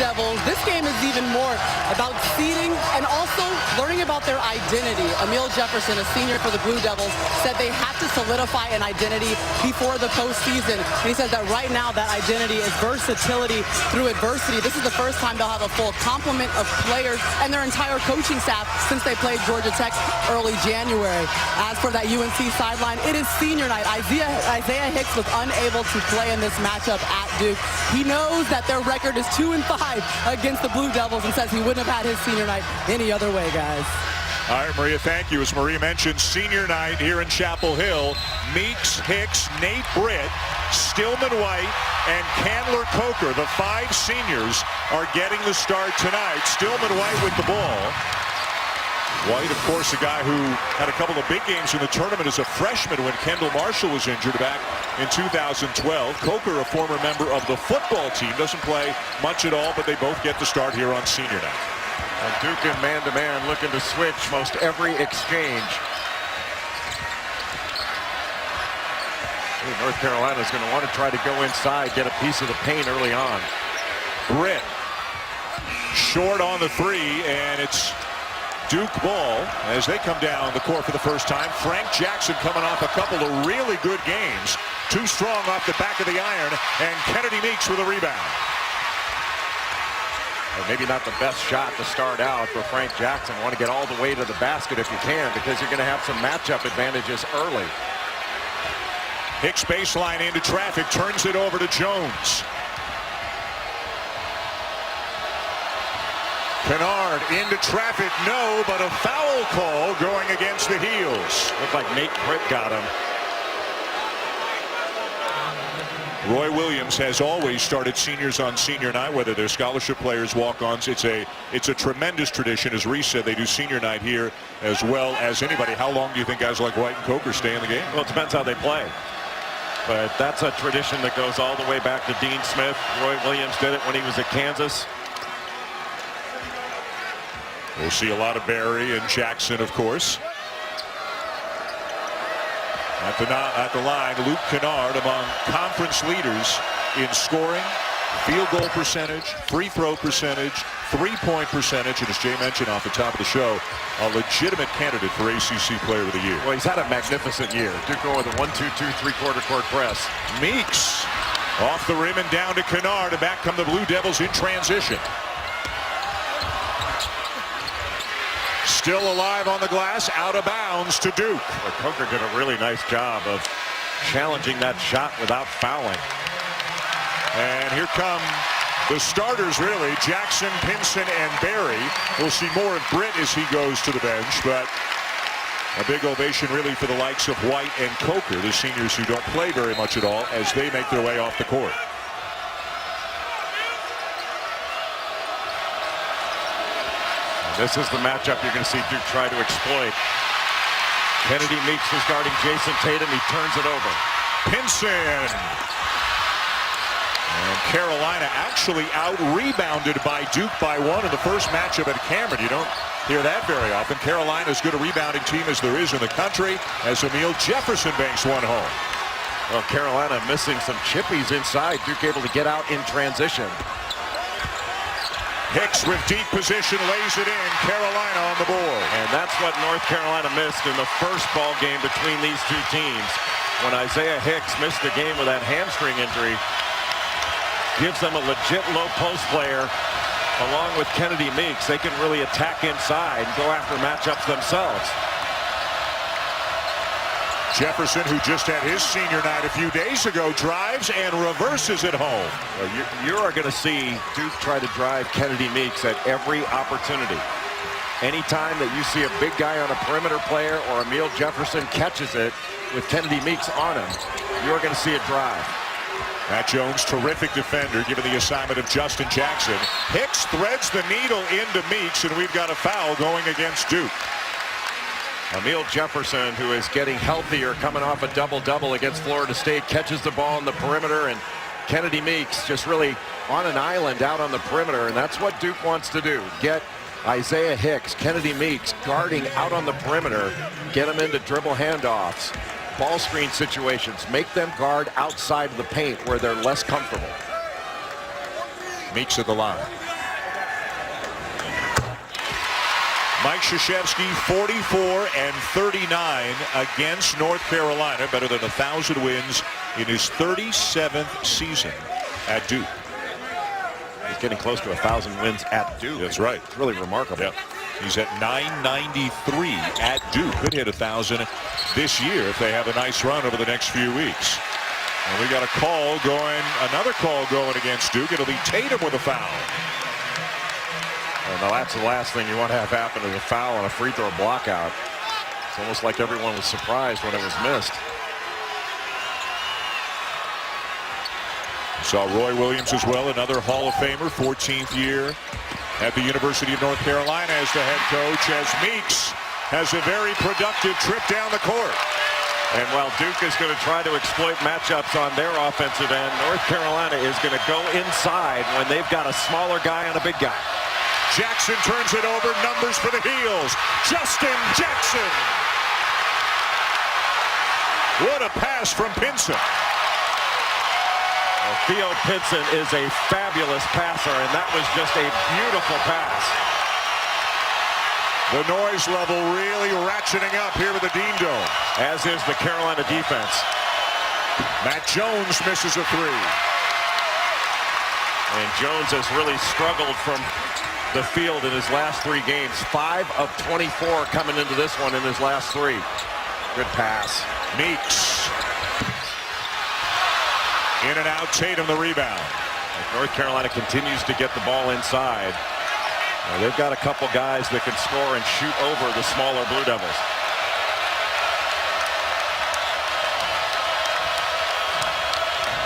Devils, this game is even more about seeding and also learning about their identity. Amile Jefferson, a senior for the Blue Devils, said they have to solidify an identity before the postseason. And he says that right now that identity is versatility through adversity. This is the first time they'll have a full complement of players and their entire coaching staff since they played Georgia Tech early January. As for that UNC sideline, it is senior night. Isaiah Hicks was unable to play in this matchup at Duke. He knows that their record is 2-5 against the Blue Devils and says he wouldn't have had his senior night any other way, guys. All right, Maria, thank you. As Maria mentioned, senior night here in Chapel Hill. Meeks, Hicks, Nate Britt, Stillman White, and Candler Coker, the 5 seniors, are getting the start tonight. Stillman White with the ball. White, of course, a guy who had a couple of big games in the tournament as a freshman when Kendall Marshall was injured back in 2012. Coker, a former member of the football team, doesn't play much at all, but they both get the start here on senior night. And Duke in man-to-man looking to switch most every exchange. North Carolina is going to want to try to go inside, get a piece of the paint early on. Britt short on the 3, and it's Duke ball as they come down the court for the first time. Frank Jackson coming off a couple of really good games. Too strong off the back of the iron, and Kennedy Meeks with a rebound. And maybe not the best shot to start out for Frank Jackson. Want to get all the way to the basket if you can, because you're going to have some matchup advantages early. Hicks baseline into traffic, turns it over to Jones. Kennard into traffic, no, but a foul call going against the heels. Looked like Nate Britt got him. Roy Williams has always started seniors on senior night, whether they're scholarship players, walk-ons. It's a tremendous tradition. As Reese said, they do senior night here as well as anybody. How long do you think guys like White and Coker stay in the game? Well, it depends how they play. But that's a tradition that goes all the way back to Dean Smith. Roy Williams did it when he was at Kansas. We'll see a lot of Barry and Jackson, of course. At the line, Luke Kennard among conference leaders in scoring, field goal percentage, free throw percentage, three-point percentage, and as Jay mentioned off the top of the show, a legitimate candidate for ACC Player of the Year. Well, he's had a magnificent year. Duke going with a 1-2-2 3/4 court press. Meeks off the rim and down to Kennard, and back come the Blue Devils in transition. Still alive on the glass, out of bounds to Duke. Well, Coker did a really nice job of challenging that shot without fouling. And here come the starters, really. Jackson, Pinson, and Barry. We'll see more of Britt as he goes to the bench, but a big ovation really for the likes of White and Coker, the seniors who don't play very much at all, as they make their way off the court. This is the matchup you're going to see Duke try to exploit. Kennedy Meeks is guarding Jason Tatum. He turns it over. Pinson. And Carolina actually out-rebounded by Duke by 1 in the first matchup at Cameron. You don't hear that very often. Carolina as good a rebounding team as there is in the country, as Amile Jefferson banks one home. Well, Carolina missing some chippies inside. Duke able to get out in transition. Hicks with deep position, lays it in. Carolina on the board. And that's what North Carolina missed in the first ball game between these two teams. When Isaiah Hicks missed the game with that hamstring injury, gives them a legit low post player along with Kennedy Meeks. They can really attack inside and go after matchups themselves. Jefferson, who just had his senior night a few days ago, drives and reverses it home. Well, you are going to see Duke try to drive Kennedy Meeks at every opportunity. Anytime that you see a big guy on a perimeter player or Amile Jefferson catches it with Kennedy Meeks on him, you're going to see a drive. Matt Jones, terrific defender, given the assignment of Justin Jackson. Hicks threads the needle into Meeks, and we've got a foul going against Duke. Amile Jefferson, who is getting healthier, coming off a double-double against Florida State, catches the ball in the perimeter, and Kennedy Meeks just really on an island out on the perimeter, and that's what Duke wants to do. Get Isaiah Hicks, Kennedy Meeks guarding out on the perimeter, get them into dribble handoffs, ball screen situations, make them guard outside of the paint where they're less comfortable. Meeks at the line. Mike Krzyzewski, 44 and 39 against North Carolina, better than 1,000 wins in his 37th season at Duke. He's getting close to 1,000 wins at Duke. That's right. It's really remarkable. Yep. He's at 993 at Duke. Could hit 1,000 this year if they have a nice run over the next few weeks. And we got a call going, another call going against Duke. It'll be Tatum with a foul. Well, that's the last thing you want to have happen is a foul on a free throw block out. It's almost like everyone was surprised when it was missed. Saw Roy Williams as well, another Hall of Famer, 14th year at the University of North Carolina as the head coach, as Meeks has a very productive trip down the court. And while Duke is going to try to exploit matchups on their offensive end, North Carolina is going to go inside when they've got a smaller guy on a big guy. Jackson turns it over, numbers for the Heels. Justin Jackson. What a pass from Pinson. Well, Theo Pinson is a fabulous passer, and that was just a beautiful pass. The noise level really ratcheting up here with the Dean Dome. As is the Carolina defense. Matt Jones misses a three. And Jones has really struggled from the field in his last 3 games. 5 of 24 coming into this one in his last 3. Good pass. Meeks. In and out, Tatum the rebound. North Carolina continues to get the ball inside. They've got a couple guys that can score and shoot over the smaller Blue Devils.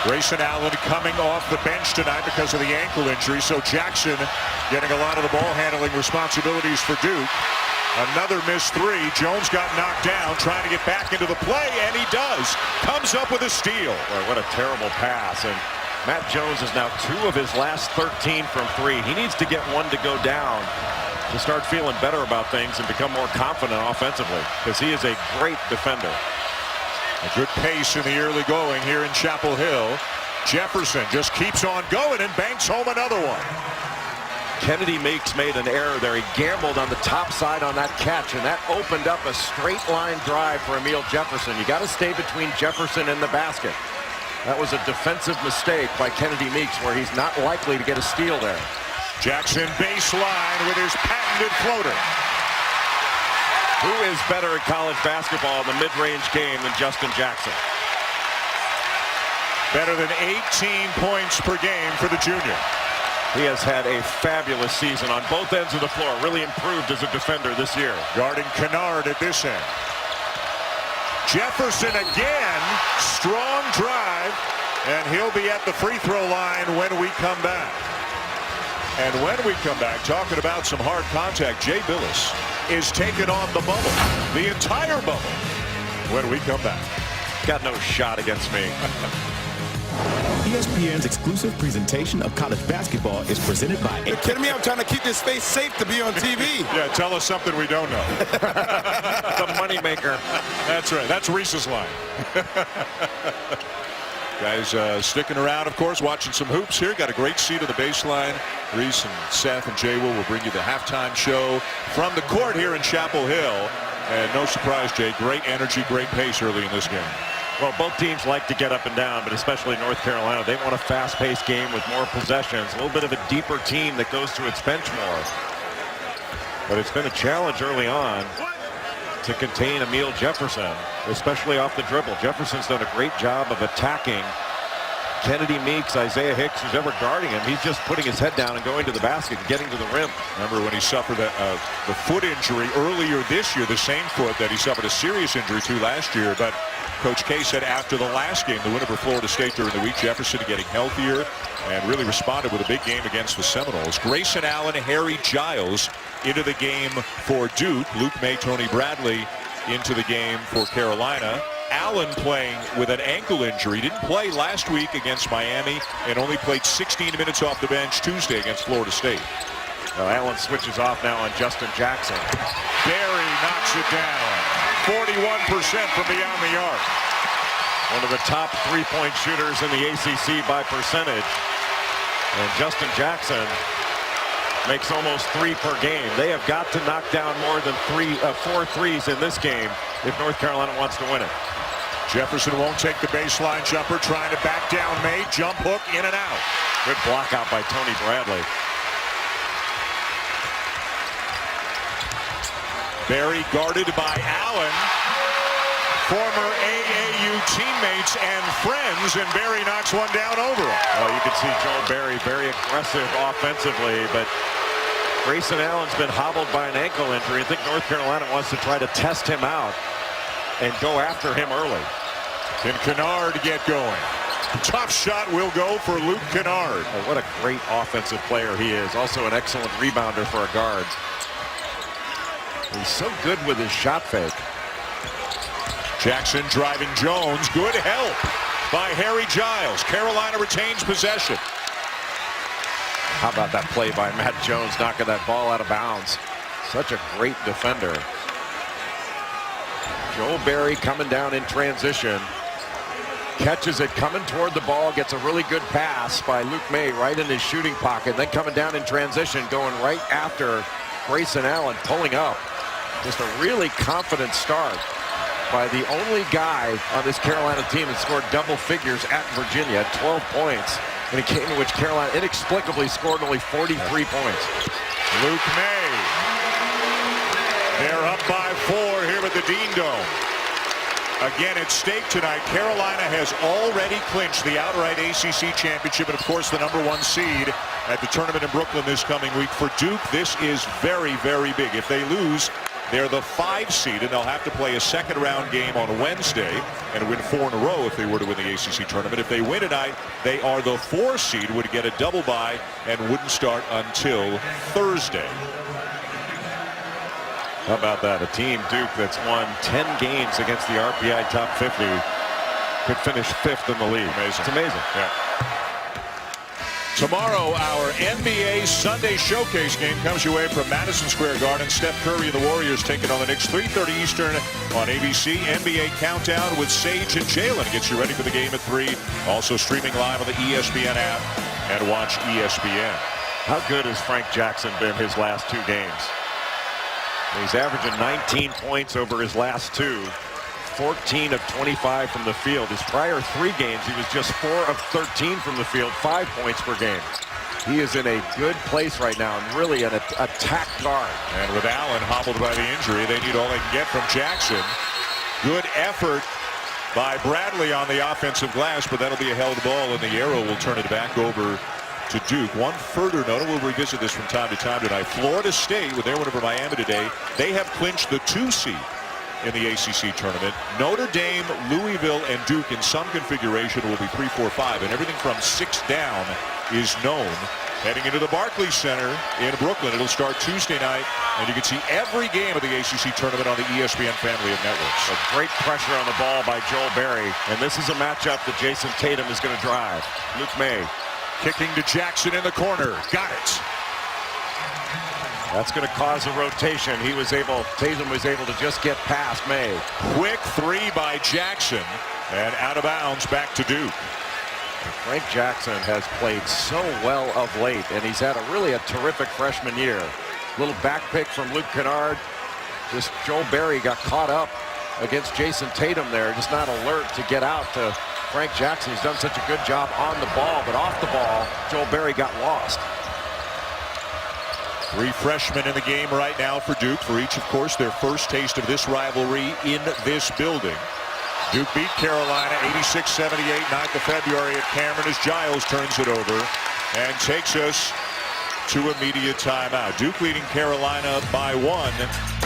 Grayson Allen coming off the bench tonight because of the ankle injury, so Jackson getting a lot of the ball handling responsibilities for Duke. Another missed 3. Jones got knocked down trying to get back into the play, and he does. Comes up with a steal. Boy, what a terrible pass. And Matt Jones is now 2 of his last 13 from 3. He needs to get 1 to go down to start feeling better about things and become more confident offensively, because he is a great defender. A good pace in the early going here in Chapel Hill. Jefferson just keeps on going and banks home another one. Kennedy Meeks made an error there. He gambled on the top side on that catch, and that opened up a straight line drive for Emil Jefferson. You got to stay between Jefferson and the basket. That was a defensive mistake by Kennedy Meeks, where he's not likely to get a steal there. Jackson baseline with his patented floater. Who is better at college basketball in the mid-range game than Justin Jackson? Better than 18 points per game for the junior. He has had a fabulous season on both ends of the floor. Really improved as a defender this year. Guarding Kennard at this end. Jefferson again. Strong drive. And he'll be at the free throw line when we come back. And when we come back, talking about some hard contact, Jay Billis is taking on the bubble. The entire bubble. When we come back. Got no shot against me. ESPN's exclusive presentation of college basketball is presented by... Are you kidding me? I'm trying to keep this space safe to be on TV. Yeah, tell us something we don't know. The moneymaker. That's right. That's Reese's line. Guys sticking around, of course, watching some hoops here. Got a great seat at the baseline. Reese and Seth and Jay will bring you the halftime show from the court here in Chapel Hill. And no surprise, Jay, great energy, great pace early in this game. Well, both teams like to get up and down, but especially North Carolina. They want a fast-paced game with more possessions, a little bit of a deeper team that goes to its bench more. But it's been a challenge early on to contain Emil Jefferson, especially off the dribble. Jefferson's done a great job of attacking Kennedy Meeks, Isaiah Hicks, who's ever guarding him. He's just putting his head down and going to the basket and getting to the rim. Remember when he suffered the foot injury earlier this year, the same foot that he suffered a serious injury to last year. But Coach K said after the last game, the win over Florida State during the week, Jefferson getting healthier and really responded with a big game against the Seminoles. Grayson Allen, Harry Giles into the game for Duke. Luke May, Tony Bradley into the game for Carolina. Allen playing with an ankle injury. Didn't play last week against Miami and only played 16 minutes off the bench Tuesday against Florida State. Allen switches off now on Justin Jackson. Barry knocks it down. 41% from beyond the arc. One of the top three-point shooters in the ACC by percentage. And Justin Jackson makes almost 3 per game. They have got to knock down more than 4 threes in this game if North Carolina wants to win it. Jefferson won't take the baseline jumper, trying to back down May. Jump hook, in and out. Good block out by Tony Bradley. Berry guarded by Allen. Former AAU teammates and friends, and Berry knocks one down over him. Well, you can see Joel Berry very aggressive offensively, but Grayson Allen's been hobbled by an ankle injury. I think North Carolina wants to try to test him out and go after him early. Can Kennard get going? Top shot will go for Luke Kennard. Oh, what a great offensive player he is. Also an excellent rebounder for a guard. He's so good with his shot fake. Jackson driving Jones. Good help by Harry Giles. Carolina retains possession. How about that play by Matt Jones, knocking that ball out of bounds? Such a great defender. Joel Berry coming down in transition. Catches it coming toward the ball. Gets a really good pass by Luke May right in his shooting pocket. Then coming down in transition, going right after Grayson Allen, pulling up. Just a really confident start by the only guy on this Carolina team that scored double figures at Virginia, 12 points, in a game in which Carolina inexplicably scored only 43 points. Luke May. They're up by 4 here at the Dean Dome. Again at stake tonight, Carolina has already clinched the outright ACC championship and, of course, the #1 seed at the tournament in Brooklyn this coming week. For Duke, this is very, very big. If they lose, they're the 5 seed, and they'll have to play a second-round game on Wednesday and win 4 in a row if they were to win the ACC tournament. If they win tonight, they are the 4 seed, would get a double bye, and wouldn't start until Thursday. How about that? A team, Duke, that's won 10 games against the RPI top 50 could finish 5th in the league. Amazing. It's amazing. Yeah. Tomorrow, our NBA Sunday Showcase game comes your way from Madison Square Garden. Steph Curry and the Warriors taking on the Knicks, 3:30 Eastern on ABC. NBA Countdown with Sage and Jalen gets you ready for the game at 3. Also streaming live on the ESPN app and watch ESPN. How good has Frank Jackson been his last 2 games? He's averaging 19 points over his last 2. 14 of 25 from the field. His prior 3 games, he was just 4 of 13 from the field, 5 points per game. He is in a good place right now, and really an attack guard. And with Allen hobbled by the injury, they need all they can get from Jackson. Good effort by Bradley on the offensive glass, but that'll be a held ball, and the arrow will turn it back over to Duke. One further note, and we'll revisit this from time to time tonight. Florida State, with their win over Miami today, they have clinched the 2 seed in the ACC tournament. Notre Dame, Louisville, and Duke in some configuration will be 3, 4, 5, and everything from 6 down is known. Heading into the Barclays Center in Brooklyn. It'll start Tuesday night, and you can see every game of the ACC tournament on the ESPN family of networks. A great pressure on the ball by Joel Berry, and this is a matchup that Jason Tatum is going to drive. Luke May. Kicking to Jackson in the corner. Got it. That's going to cause a rotation. Tatum was able to just get past May. Quick 3 by Jackson, and out of bounds back to Duke. Frank Jackson has played so well of late, and he's had a terrific freshman year. Little back pick from Luke Kennard. Just Joel Berry got caught up against Jason Tatum there, just not alert to get out to Frank Jackson. He's done such a good job on the ball, but off the ball, Joel Berry got lost. 3 freshmen in the game right now for Duke, for each, of course, their first taste of this rivalry in this building. Duke beat Carolina 86-78, 9th of February at Cameron, as Giles turns it over and takes us to immediate timeout. Duke leading Carolina by 1.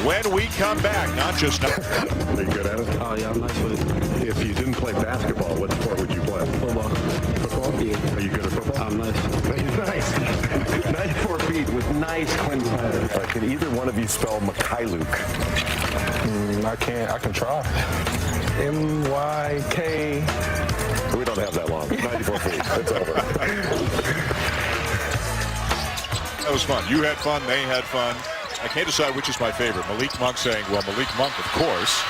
When we come back, not just now. Are you good at it? Oh, yeah, I'm nice with it. If you didn't play basketball, what sport would you play? Football. Football? Yeah. Are you good at football? I'm nice. He's nice. 94 feet with nice clean hands. Can either one of you spell Mykhailiuk? I can't. I can try. M-Y-K. We don't have that long. 94 feet. It's over. That was fun. You had fun. They had fun. I can't decide which is my favorite. Malik Monk saying, well, Malik Monk, of course.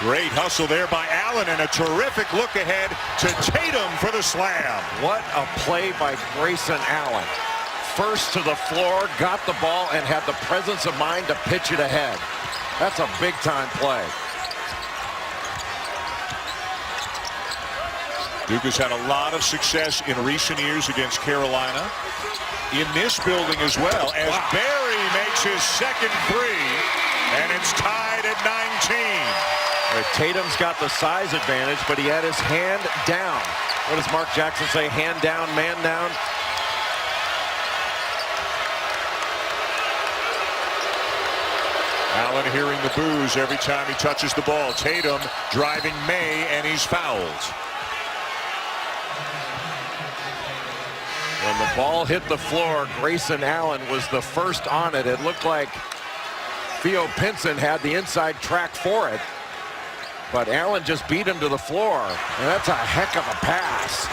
Great hustle there by Allen, and a terrific look ahead to Tatum for the slam. What a play by Grayson Allen. first to the floor, got the ball, and had the presence of mind to pitch it ahead. That's a big-time play. Duke has had a lot of success in recent years against Carolina. In this building as well, as Barry makes his second three, and it's tied at 19. Tatum's got the size advantage, but he had his hand down. What does Mark Jackson say? Hand down, man down? Allen hearing the boos every time he touches the ball. Tatum driving May, and he's fouled. When the ball hit the floor, Grayson Allen was the first on it. It looked like Theo Pinson had the inside track for it, but Allen just beat him to the floor. And that's a heck of a pass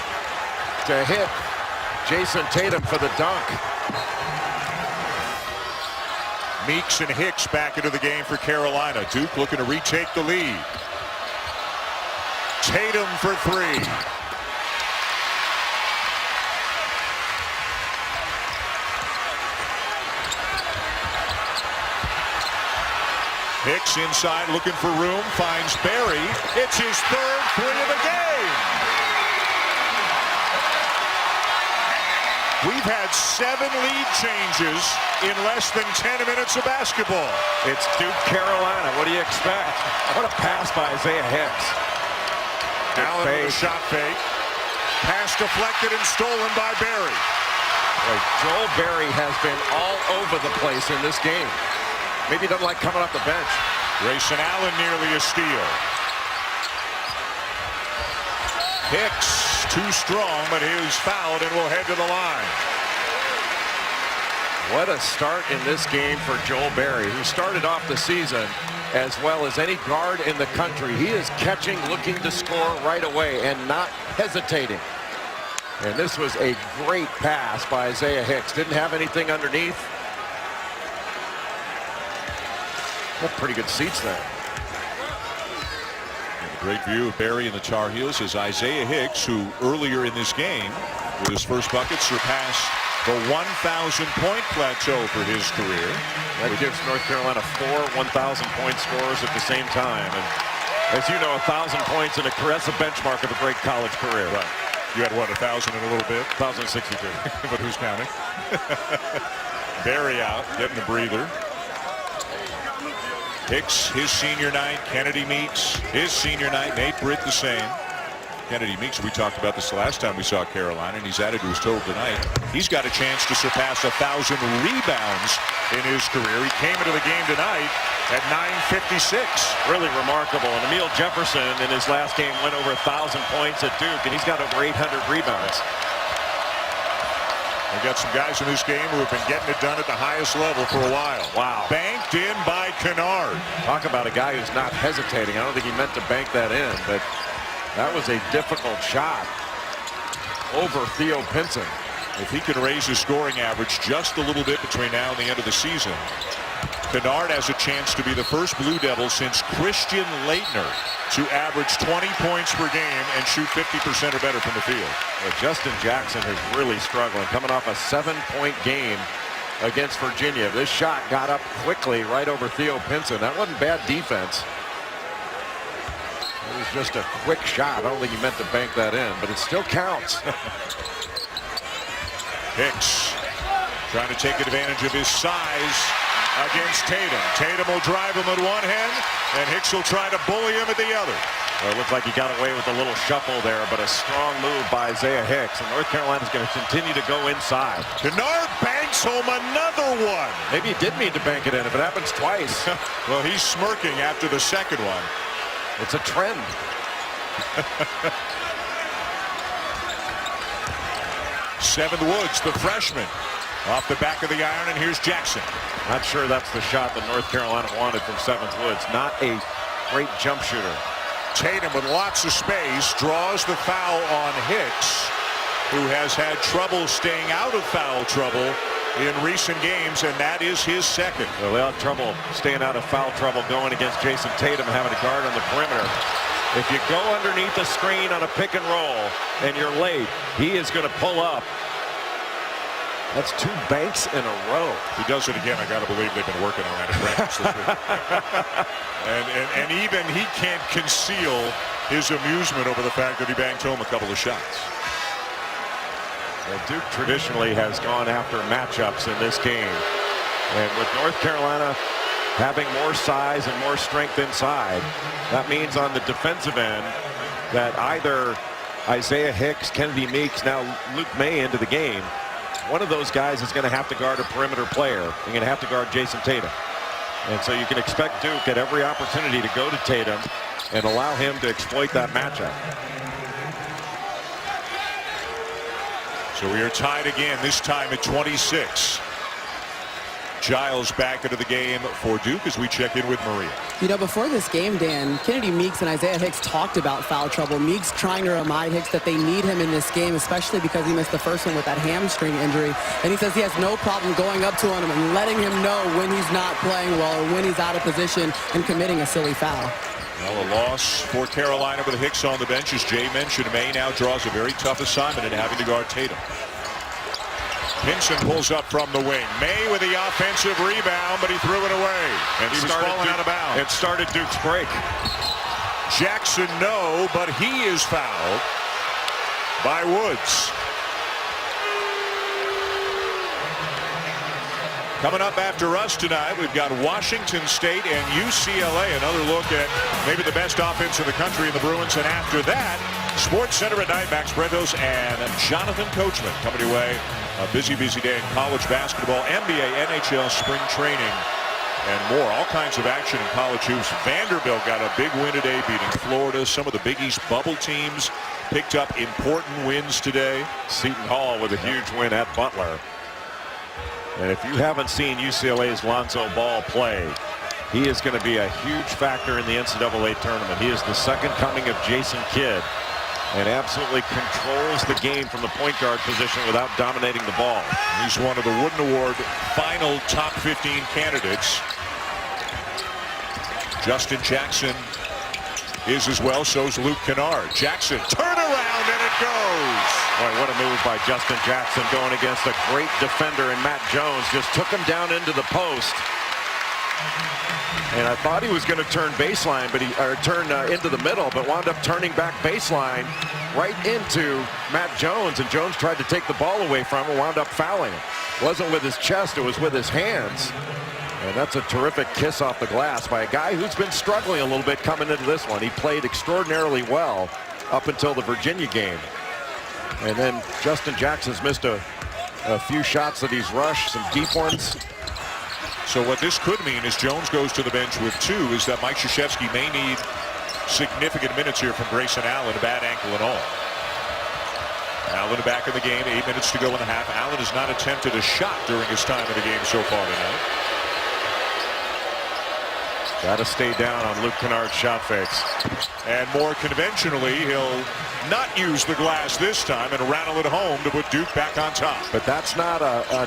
to hit Jason Tatum for the dunk. Meeks and Hicks back into the game for Carolina. Duke looking to retake the lead. Tatum for three. Hicks inside looking for room, finds Barry. It's his third three of the game. We've had 7 lead changes in less than 10 minutes of basketball. It's Duke Carolina. What do you expect? What a pass by Isaiah Hicks. Allen with a shot fake. Pass deflected and stolen by Barry. Joel Barry has been all over the place in this game. Maybe he doesn't like coming off the bench. Grayson Allen nearly a steal. Hicks too strong, but he was fouled and will head to the line. What a start in this game for Joel Barry, who started off the season as well as any guard in the country. He is catching, looking to score right away and not hesitating. And this was a great pass by Isaiah Hicks. Didn't have anything underneath. Got pretty good seats there. And a great view of Barry and the Tar Heels as Isaiah Hicks, who earlier in this game with his first bucket surpassed the 1,000-point plateau for his career. That gives North Carolina 4 1,000-point scorers at the same time. And as you know, 1,000 points in a career, that's a benchmark of a great college career. Right. You had what, 1,000 in a little bit? 1,062. But who's counting? Barry out, getting a breather. Hicks, his senior night. Kennedy Meeks, his senior night. Nate Britt, the same. Kennedy Meeks, we talked about this the last time we saw Carolina, and he's added to his total tonight. He's got a chance to surpass 1,000 rebounds in his career. He came into the game tonight at 9:56. Really remarkable. And Emil Jefferson in his last game went over 1,000 points at Duke, and he's got over 800 rebounds. We've got some guys in this game who have been getting it done at the highest level for a while. Wow. Banked in by Kennard. Talk about a guy who's not hesitating. I don't think he meant to bank that in, but that was a difficult shot over Theo Pinson. If he can raise his scoring average just a little bit between now and the end of the season, Kennard has a chance to be the first Blue Devil since Christian Laettner to average 20 points per game and shoot 50% or better from the field. Well, Justin Jackson is really struggling, coming off a 7-point game against Virginia. This shot got up quickly right over Theo Pinson. That wasn't bad defense. It was just a quick shot. I don't think he meant to bank that in, but it still counts. Hicks trying to take advantage of his size against Tatum. Tatum will drive him at one hand, and Hicks will try to bully him at the other. Well, it looked like he got away with a little shuffle there, but a strong move by Isaiah Hicks. And North Carolina's going to continue to go inside. Kennard banks home another one. Maybe he did mean to bank it in if it happens twice. Well, he's smirking after the second one. It's a trend. Seventh Woods, the freshman, off the back of the iron, and here's Jackson. Not sure that's the shot that North Carolina wanted from Seventh Woods. Not a great jump shooter. Tatum with lots of space draws the foul on Hicks, who has had trouble staying out of foul trouble in recent games, and that is his second. Well, they had trouble staying out of foul trouble going against Jason Tatum and having a guard on the perimeter. If you go underneath the screen on a pick and roll and you're late, he is going to pull up. That's 2 banks in a row. He does it again. I got to believe they've been working on that in practice this week. and even he can't conceal his amusement over the fact that he banked home a couple of shots. Well, Duke traditionally has gone after matchups in this game. And with North Carolina having more size and more strength inside, that means on the defensive end that either Isaiah Hicks, Kennedy Meeks, now Luke May into the game, one of those guys is going to have to guard a perimeter player. You're going to have to guard Jason Tatum. And so you can expect Duke at every opportunity to go to Tatum and allow him to exploit that matchup. So we are tied again, this time at 26. Giles back into the game for Duke as we check in with Maria. You know, before this game, Dan, Kennedy Meeks and Isaiah Hicks talked about foul trouble. Meeks trying to remind Hicks that they need him in this game, especially because he missed the first one with that hamstring injury. And he says he has no problem going up to him and letting him know when he's not playing well or when he's out of position and committing a silly foul. Well, a loss for Carolina with Hicks on the bench. As Jay mentioned, May now draws a very tough assignment in having to guard Tatum. Pinson pulls up from the wing. May with the offensive rebound, but he threw it away. And he was falling out of bounds. It started Duke's break. Jackson, no, but he is fouled by Woods. Coming up after us tonight, we've got Washington State and UCLA. Another look at maybe the best offense in the country in the Bruins. And after that, Sports Center at night, Max Bretos and Jonathan Coachman coming your way. A busy day in college basketball, NBA, NHL, spring training, and more. All kinds of action in college hoops. Vanderbilt got a big win today, beating Florida. Some of the Big East bubble teams picked up important wins today. Seton Hall with a huge win at Butler. And if you haven't seen UCLA's Lonzo Ball play, he is going to be a huge factor in the NCAA tournament. He is the second coming of Jason Kidd and absolutely controls the game from the point guard position without dominating the ball. He's one of the Wooden Award final top 15 candidates. Justin Jackson is as well, so is Luke Kennard. Jackson, turn around, and it goes. Boy, what a move by Justin Jackson going against a great defender in Matt Jones. Just took him down into the post. And I thought he was going to turn baseline, but turn into the middle, but wound up turning back baseline right into Matt Jones. And Jones tried to take the ball away from him, wound up fouling him. It wasn't with his chest, it was with his hands. And that's a terrific kiss off the glass by a guy who's been struggling a little bit coming into this one. He played extraordinarily well up until the Virginia game. And then Justin Jackson's missed a few shots that he's rushed, some deep ones. So what this could mean is Jones goes to the bench with 2 is that Mike Krzyzewski may need significant minutes here from Grayson Allen, a bad ankle and all. Allen back in the game, 8 minutes to go in the half. Allen has not attempted a shot during his time in the game so far tonight. Got to stay down on Luke Kennard's shot fakes. And more conventionally, he'll not use the glass this time and rattle it home to put Duke back on top. But that's not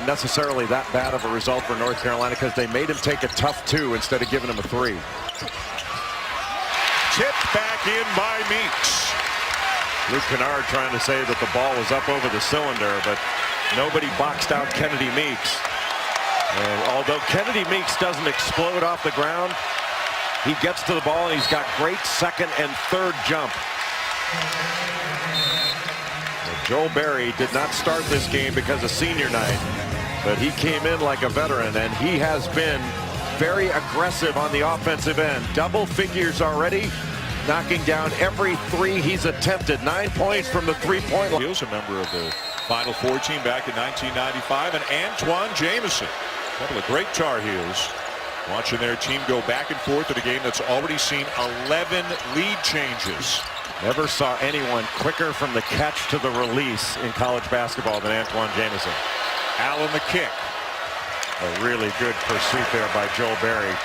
necessarily that bad of a result for North Carolina because they made him take a tough 2 instead of giving him a 3. Tipped back in by Meeks. Luke Kennard trying to say that the ball was up over the cylinder, but nobody boxed out Kennedy Meeks. And although Kennedy Meeks doesn't explode off the ground, he gets to the ball and he's got great second and third jump. Well, Joel Berry did not start this game because of senior night, but he came in like a veteran and he has been very aggressive on the offensive end. Double figures already, knocking down every 3 he's attempted. 9 points from the 3-point line. He was a member of the Final Four team back in 1995, and Antoine Jamison, a couple of great Tar Heels, watching their team go back and forth in a game that's already seen 11 lead changes. Never saw anyone quicker from the catch to the release in college basketball than Antoine Jamison. Allen the kick. A really good pursuit there by Joel Berry.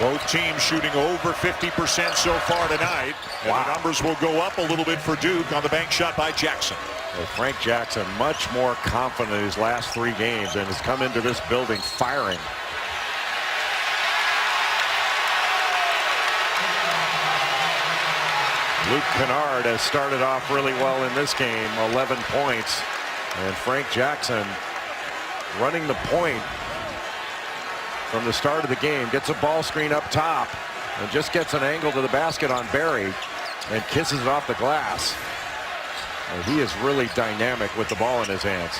Both teams shooting over 50% so far tonight. And the numbers will go up a little bit for Duke on the bank shot by Jackson. Well, Frank Jackson much more confident in his last 3 games and has come into this building firing. Luke Kennard has started off really well in this game, 11 points. And Frank Jackson running the point from the start of the game. Gets a ball screen up top and just gets an angle to the basket on Barry and kisses it off the glass. And he is really dynamic with the ball in his hands.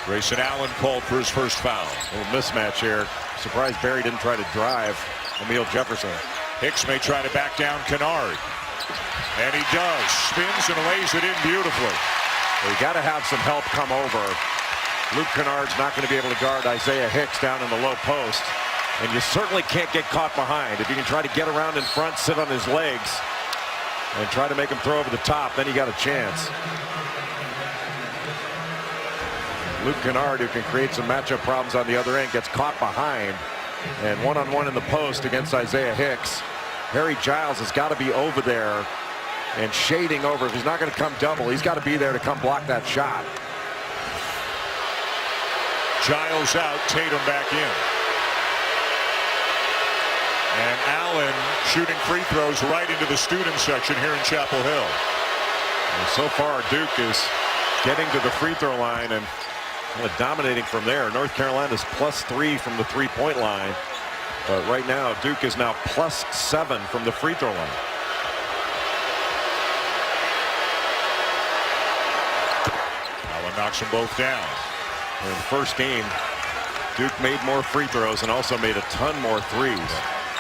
Grayson Allen called for his first foul. A little mismatch here. Surprised Barry didn't try to drive Emil Jefferson. Hicks may try to back down Kennard. And he does. Spins and lays it in beautifully. Well, you got to have some help come over. Luke Kennard's not going to be able to guard Isaiah Hicks down in the low post. And you certainly can't get caught behind. If you can try to get around in front, sit on his legs, and try to make him throw over the top, then you got a chance. Luke Kennard, who can create some matchup problems on the other end, gets caught behind. And one-on-one in the post against Isaiah Hicks. Harry Giles has got to be over there and shading over. If he's not going to come double, he's got to be there to come block that shot. Giles out, Tatum back in. And Allen shooting free throws right into the student section here in Chapel Hill. And so far, Duke is getting to the free throw line and dominating from there. North Carolina's +3 from the three-point line. But right now, Duke is now +7 from the free throw line. Allen knocks them both down. In the first game, Duke made more free throws and also made a ton more threes.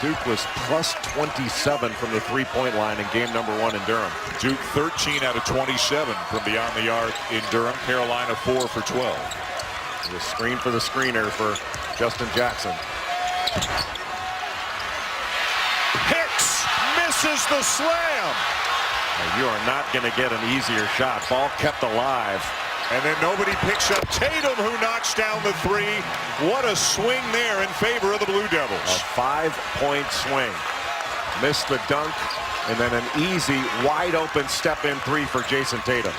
Duke was +27 from the three-point line in game number 1 in Durham. Duke 13 out of 27 from beyond the arc in Durham. Carolina 4 for 12. The screen for the screener for Justin Jackson. Hicks misses the slam. Now, you are not going to get an easier shot. Ball kept alive. And then nobody picks up Tatum, who knocks down the three. What a swing there in favor of the Blue Devils. A 5-point swing. Missed the dunk, and then an easy, wide-open step-in three for Jason Tatum.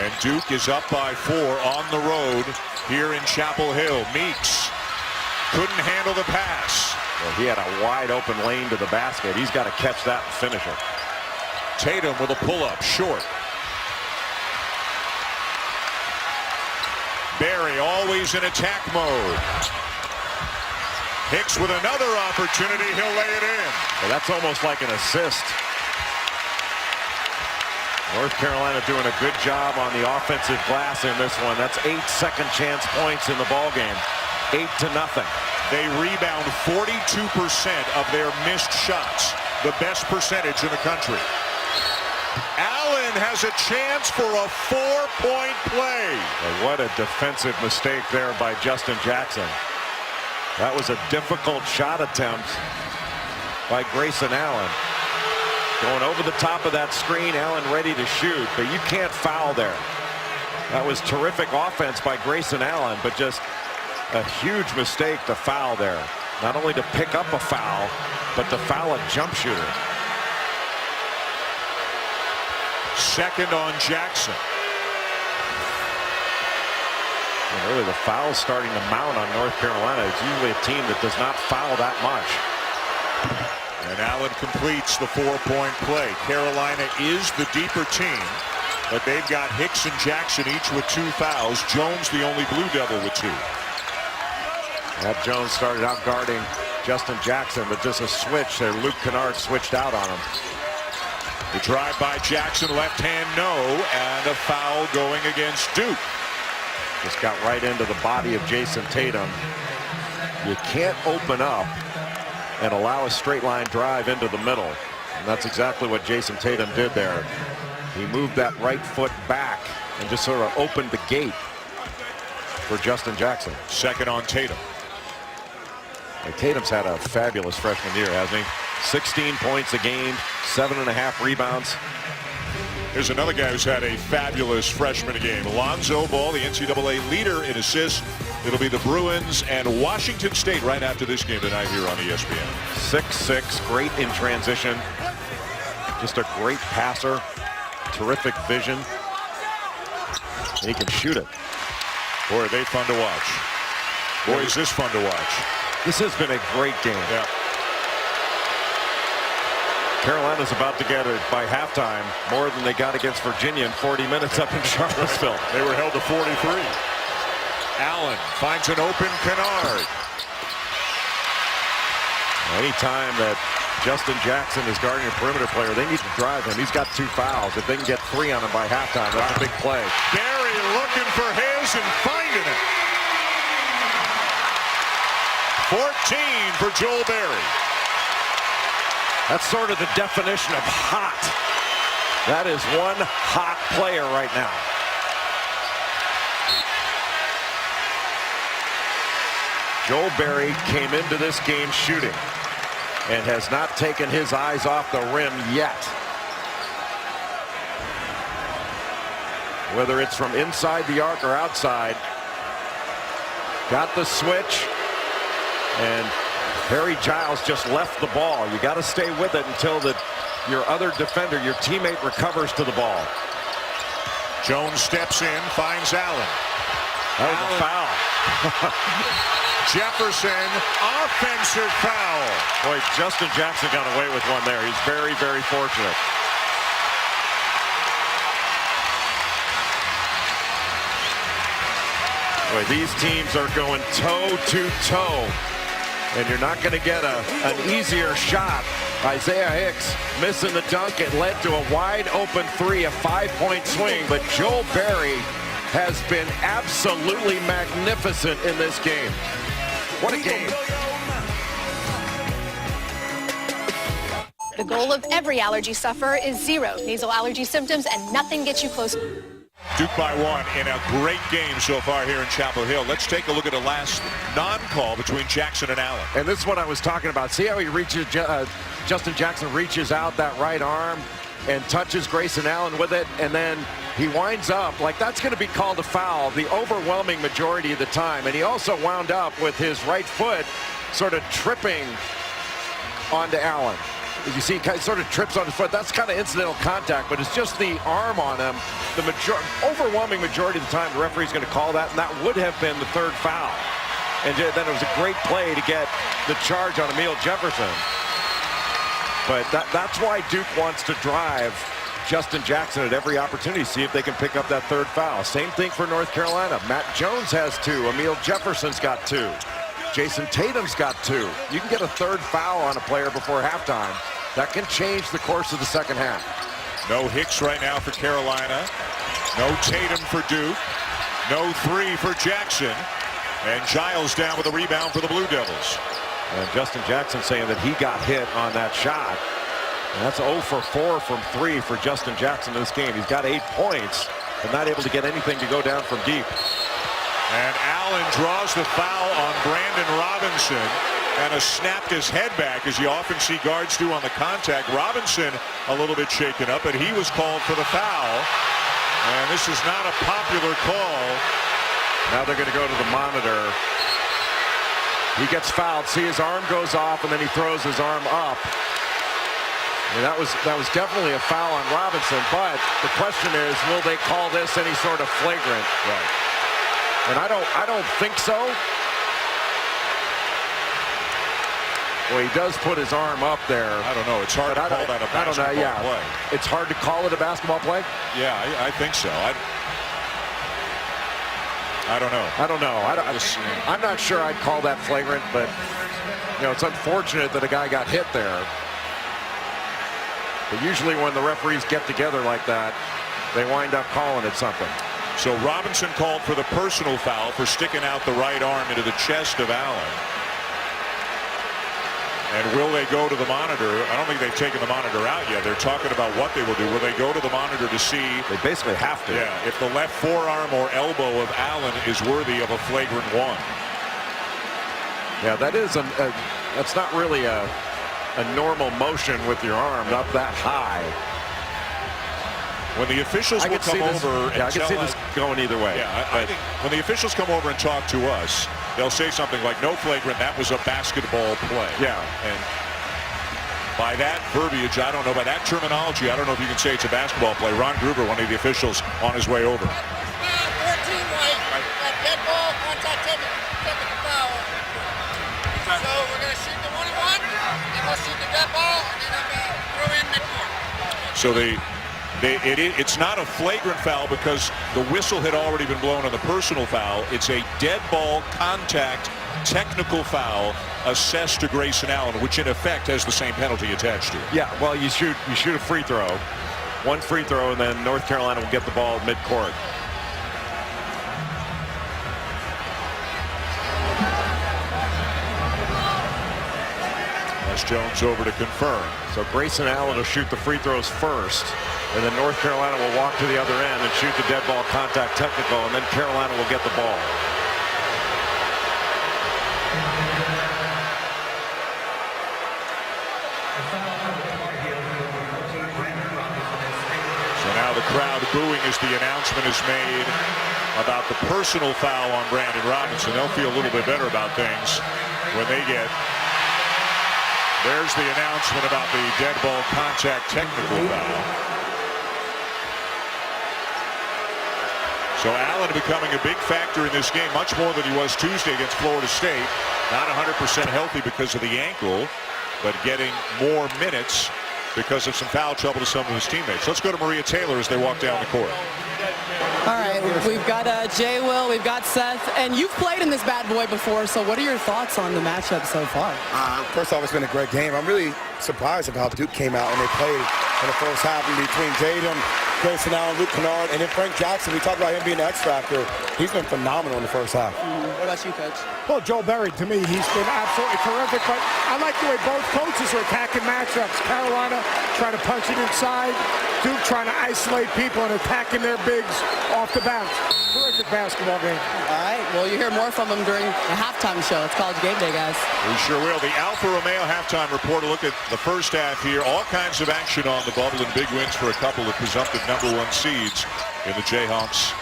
And Duke is up by 4 on the road here in Chapel Hill. Meeks couldn't handle the pass. Well, he had a wide-open lane to the basket. He's got to catch that and finish it. Tatum with a pull-up, short. Barry always in attack mode. Hicks with another opportunity. He'll lay it in. Well, that's almost like an assist. North Carolina doing a good job on the offensive glass in this one. That's 8 second chance points in the ballgame. 8-0. They rebound 42% of their missed shots. The best percentage in the country. Allen has a chance for a 4-point play. Well, what a defensive mistake there by Justin Jackson. That was a difficult shot attempt by Grayson Allen. Going over the top of that screen, Allen ready to shoot, but you can't foul there. That was terrific offense by Grayson Allen, but just a huge mistake to foul there. Not only to pick up a foul, but to foul a jump shooter. Second on Jackson. And really, the foul's starting to mount on North Carolina. It's usually a team that does not foul that much. And Allen completes the 4-point play. Carolina is the deeper team, but they've got Hicks and Jackson each with 2 fouls. Jones the only Blue Devil with 2. That Jones started out guarding Justin Jackson, but just a switch there. Luke Kennard switched out on him. The drive by Jackson, left hand no, and a foul going against Duke. Just got right into the body of Jason Tatum. You can't open up and allow a straight line drive into the middle. And that's exactly what Jason Tatum did there. He moved that right foot back and just sort of opened the gate for Justin Jackson. Second on Tatum. Like, Tatum's had a fabulous freshman year, hasn't he? 16 points a game, 7.5 rebounds. Here's another guy who's had a fabulous freshman game. Lonzo Ball, the NCAA leader in assists. It'll be the Bruins and Washington State right after this game tonight here on ESPN. 6'6", great in transition. Just a great passer. Terrific vision. And he can shoot it. Boy, are they fun to watch. Boy, is this fun to watch. This has been a great game. Yeah. Carolina's about to get it by halftime more than they got against Virginia in 40 minutes up in Charlottesville. They were held to 43. Allen finds an open Kennard. Anytime that Justin Jackson is guarding a perimeter player, they need to drive him. He's got 2 fouls. If they can get 3 on him by halftime, that's a big play. Barry looking for his and finding it. 14 for Joel Barry. That's sort of the definition of hot. That is one hot player right now. Joel Barry came into this game shooting and has not taken his eyes off the rim yet. Whether it's from inside the arc or outside, got the switch, and Harry Giles just left the ball. You got to stay with it until your other defender, your teammate, recovers to the ball. Jones steps in, finds Allen. That was a foul. Jefferson, offensive foul. Boy, Justin Jackson got away with one there. He's very, very fortunate. Boy, these teams are going toe to toe, and you're not going to get an easier shot. Isaiah Hicks missing the dunk. It led to a wide open 3, a 5-point swing, but Joel Barry has been absolutely magnificent in this game. What a game. The goal of every allergy sufferer is 0 nasal allergy symptoms, and nothing gets you close. Duke by 1 in a great game so far here in Chapel Hill. Let's take a look at the last non-call between Jackson and Allen. And this is what I was talking about. See how he reaches, Justin Jackson reaches out that right arm and touches Grayson Allen with it, and then he winds up like that's going to be called a foul the overwhelming majority of the time. And he also wound up with his right foot sort of tripping onto Allen. As you see, he sort of trips on his foot. That's kind of incidental contact, but it's just the arm on him. The overwhelming majority of the time, the referee's going to call that, and that would have been the 3rd foul. And then it was a great play to get the charge on Emil Jefferson. But that's why Duke wants to drive Justin Jackson at every opportunity, see if they can pick up that 3rd foul. Same thing for North Carolina. Matt Jones has 2. Emil Jefferson's got 2. Jason Tatum's got 2. You can get a 3rd foul on a player before halftime. That can change the course of the second half. No Hicks right now for Carolina. No Tatum for Duke. No 3 for Jackson. And Giles down with a rebound for the Blue Devils. And Justin Jackson saying that he got hit on that shot. And that's 0 for 4 from 3 for Justin Jackson in this game. He's got 8 points, but not able to get anything to go down from deep. And Allen draws the foul on Brandon Robinson and has snapped his head back, as you often see guards do on the contact. Robinson a little bit shaken up, but he was called for the foul. And this is not a popular call. Now they're going to go to the monitor. He gets fouled. See, his arm goes off, and then he throws his arm up. And that was definitely a foul on Robinson, but the question is, will they call this any sort of flagrant? Right. And I don't think so. Well, he does put his arm up there. I don't know. It's hard to call that a basketball play. It's hard to call it a basketball play? Yeah, I think so. I don't know. I don't know. I'm not sure I'd call that flagrant, but you know, it's unfortunate that a guy got hit there. But usually when the referees get together like that, they wind up calling it something. So Robinson called for the personal foul for sticking out the right arm into the chest of Allen. And will they go to the monitor? I don't think they've taken the monitor out yet. They're talking about what they will do. Will they go to the monitor to see? They basically have to. Yeah, if the left forearm or elbow of Allen is worthy of a flagrant 1. Yeah, that is that's not really a normal motion with your arm up that high. When the officials will come over and I can see this going either way. Yeah, I think when the officials come over and talk to us, they'll say something like, no flagrant, that was a basketball play. Yeah. And by that verbiage, I don't know, by that terminology, I don't know if you can say it's a basketball play. Ron Gruber, one of the officials, on his way over. 14 white, that dead ball, contact technical foul. So we're going to shoot the 1-on-1, and we'll shoot the dead ball, and then it'll be Rui So it's not a flagrant foul because the whistle had already been blown on the personal foul. It's a dead ball contact technical foul assessed to Grayson Allen, which in effect has the same penalty attached to it. Yeah, well, you shoot a free throw, one free throw, and then North Carolina will get the ball midcourt. As Jones over to confirm. So Grayson Allen will shoot the free throws first, and then North Carolina will walk to the other end and shoot the dead ball contact technical, and then Carolina will get the ball. So now the crowd booing as the announcement is made about the personal foul on Brandon Robinson. They'll feel a little bit better about things when they get. There's the announcement about the dead ball contact technical foul. So Allen becoming a big factor in this game, much more than he was Tuesday against Florida State. Not 100% healthy because of the ankle, but getting more minutes because of some foul trouble to some of his teammates. Let's go to Maria Taylor as they walk down the court. All right, we've got Jay Will, we've got Seth, and you've played in this bad boy before, so what are your thoughts on the matchup so far? First off, it's been a great game. I'm really surprised of how Duke came out and they played in the first half in between Tatum, Grayson Allen, Luke Kennard, and then Frank Jackson. We talked about him being an X factor. He's been phenomenal in the first half. What about you, Coach? Well, Joel Berry, to me, he's been absolutely terrific, but I like the way both coaches are attacking matchups. Carolina trying to punch it inside, Duke trying to isolate people and attacking their bigs off the bounce. Terrific basketball game. All right, well, you hear more from them during the halftime show. It's College Game Day, guys. We sure will. The Alfa Romeo halftime report. A look at the first half here. All kinds of action on the bubble and big wins for a couple of presumptive #1 seeds in the Jayhawks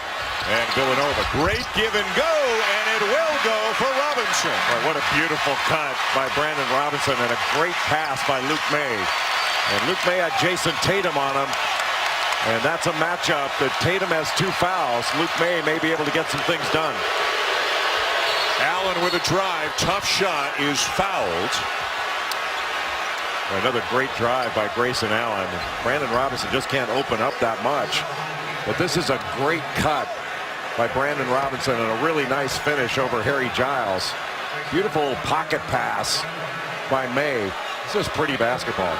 and Villanova. Great give and go, and it will go for Robinson. Boy, what a beautiful cut by Brandon Robinson and a great pass by Luke May. And Luke May had Jason Tatum on him. And that's a matchup that Tatum has 2 fouls. Luke may be able to get some things done. Allen with a drive. Tough shot is fouled. Another great drive by Grayson Allen. Brandon Robinson just can't open up that much. But this is a great cut by Brandon Robinson and a really nice finish over Harry Giles. Beautiful pocket pass by May. This is pretty basketball.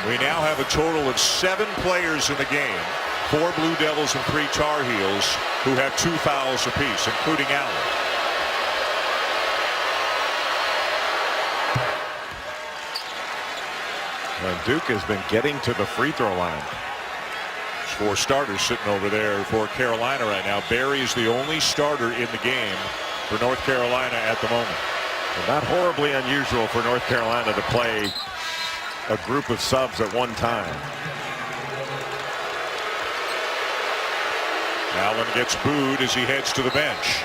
We now have a total of 7 players in the game, 4 Blue Devils and 3 Tar Heels, who have 2 fouls apiece, including Allen. And Duke has been getting to the free throw line. 4 starters sitting over there for Carolina right now. Berry is the only starter in the game for North Carolina at the moment. And not horribly unusual for North Carolina to play a group of subs at one time. Allen gets booed as he heads to the bench.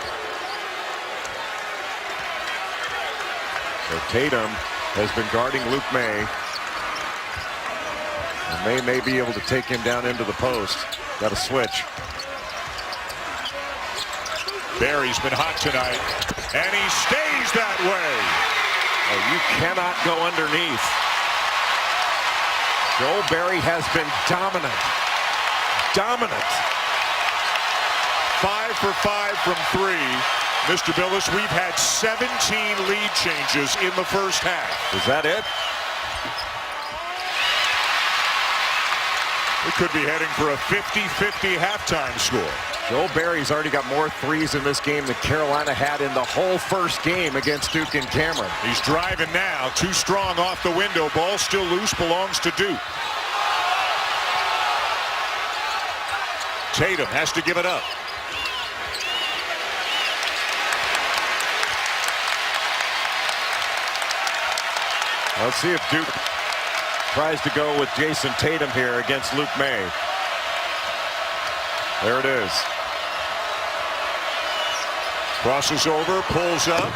So Tatum has been guarding Luke May. And may be able to take him down into the post. Got a switch. Berry's been hot tonight, and he stays that way. Oh, you cannot go underneath. Joel Berry has been dominant. Dominant. 5 for 5 from 3. Mr. Billis, we've had 17 lead changes in the first half. Is that it? We could be heading for a 50-50 halftime score. Joel Berry's already got more threes in this game than Carolina had in the whole first game against Duke and Cameron. He's driving now. Too strong off the window. Ball still loose. Belongs to Duke. Tatum has to give it up. Let's see if Duke tries to go with Jason Tatum here against Luke May. There it is. Crosses over, pulls up.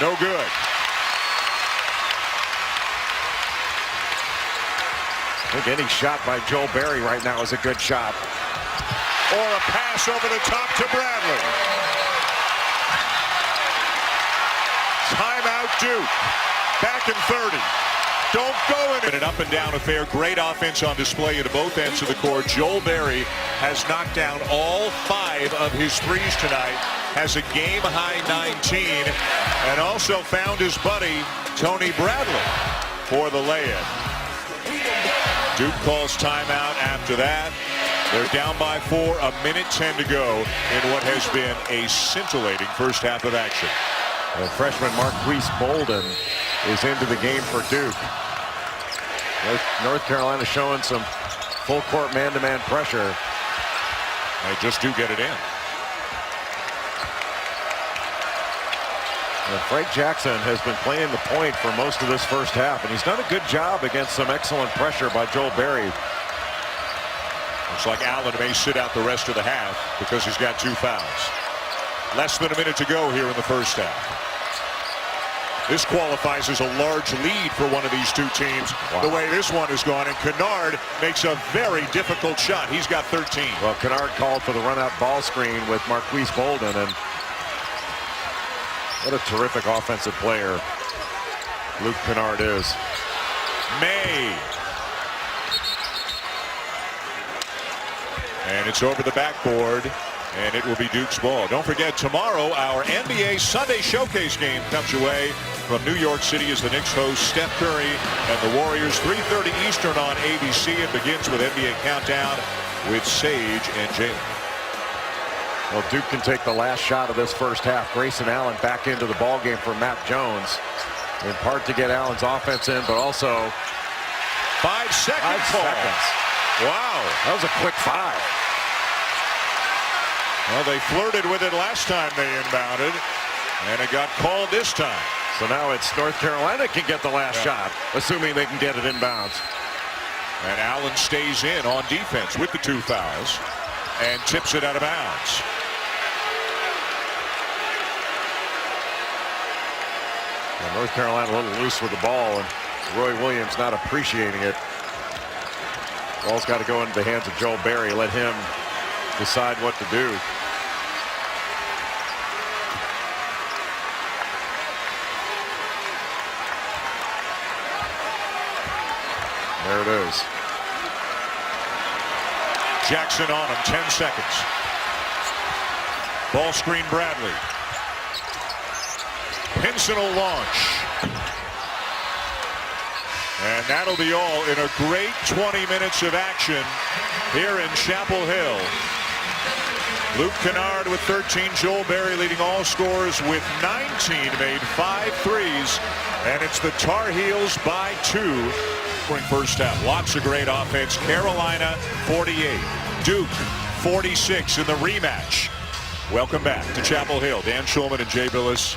No good. I think any shot by Joel Berry right now is a good shot. Or a pass over the top to Bradley. Timeout Duke. Back in 30. Don't go in it. An up and down affair. Great offense on display at both ends of the court. Joel Berry has knocked down all 5 of his threes tonight. Has a game-high 19. And also found his buddy, Tony Bradley, for the lay-in. Duke calls timeout after that. They're down by 4, a minute 10 to go in what has been a scintillating first half of action. The freshman Marquise Bolden is into the game for Duke. North Carolina showing some full court man-to-man pressure. They just do get it in. And Frank Jackson has been playing the point for most of this first half, and he's done a good job against some excellent pressure by Joel Berry. Looks like Allen may sit out the rest of the half because he's got 2 fouls. Less than a minute to go here in the first half. This qualifies as a large lead for one of these two teams. Wow. The way this one has gone, and Kennard makes a very difficult shot. He's got 13. Well, Kennard called for the run-out ball screen with Marquise Bolden, and what a terrific offensive player Luke Kennard is. May. And it's over the backboard, and it will be Duke's ball. Don't forget, tomorrow, our NBA Sunday Showcase game comes away from New York City as the Knicks host Steph Curry and the Warriors. 3:30 Eastern on ABC. It begins with NBA Countdown with Sage and Jalen. Well, Duke can take the last shot of this first half. Grayson Allen back into the ball game for Matt Jones, in part to get Allen's offense in, but also 5 seconds. 5 seconds. Wow, that was a quick 5. Well, they flirted with it last time they inbounded, and it got called this time. So now it's North Carolina can get the last shot, assuming they can get it inbounds. And Allen stays in on defense with the 2 fouls and tips it out of bounds. And North Carolina a little loose with the ball, and Roy Williams not appreciating it. Ball's got to go into the hands of Joel Berry. Let him decide what to do. There it is. Jackson on him, 10 seconds. Ball screen Bradley. Pinson will launch. And that'll be all in a great 20 minutes of action here in Chapel Hill. Luke Kennard with 13. Joel Berry leading all scorers with 19. Made 5 threes. And it's the Tar Heels by 2. First half. Lots of great offense. Carolina 48. Duke 46 in the rematch. Welcome back to Chapel Hill. Dan Schulman and Jay Billis.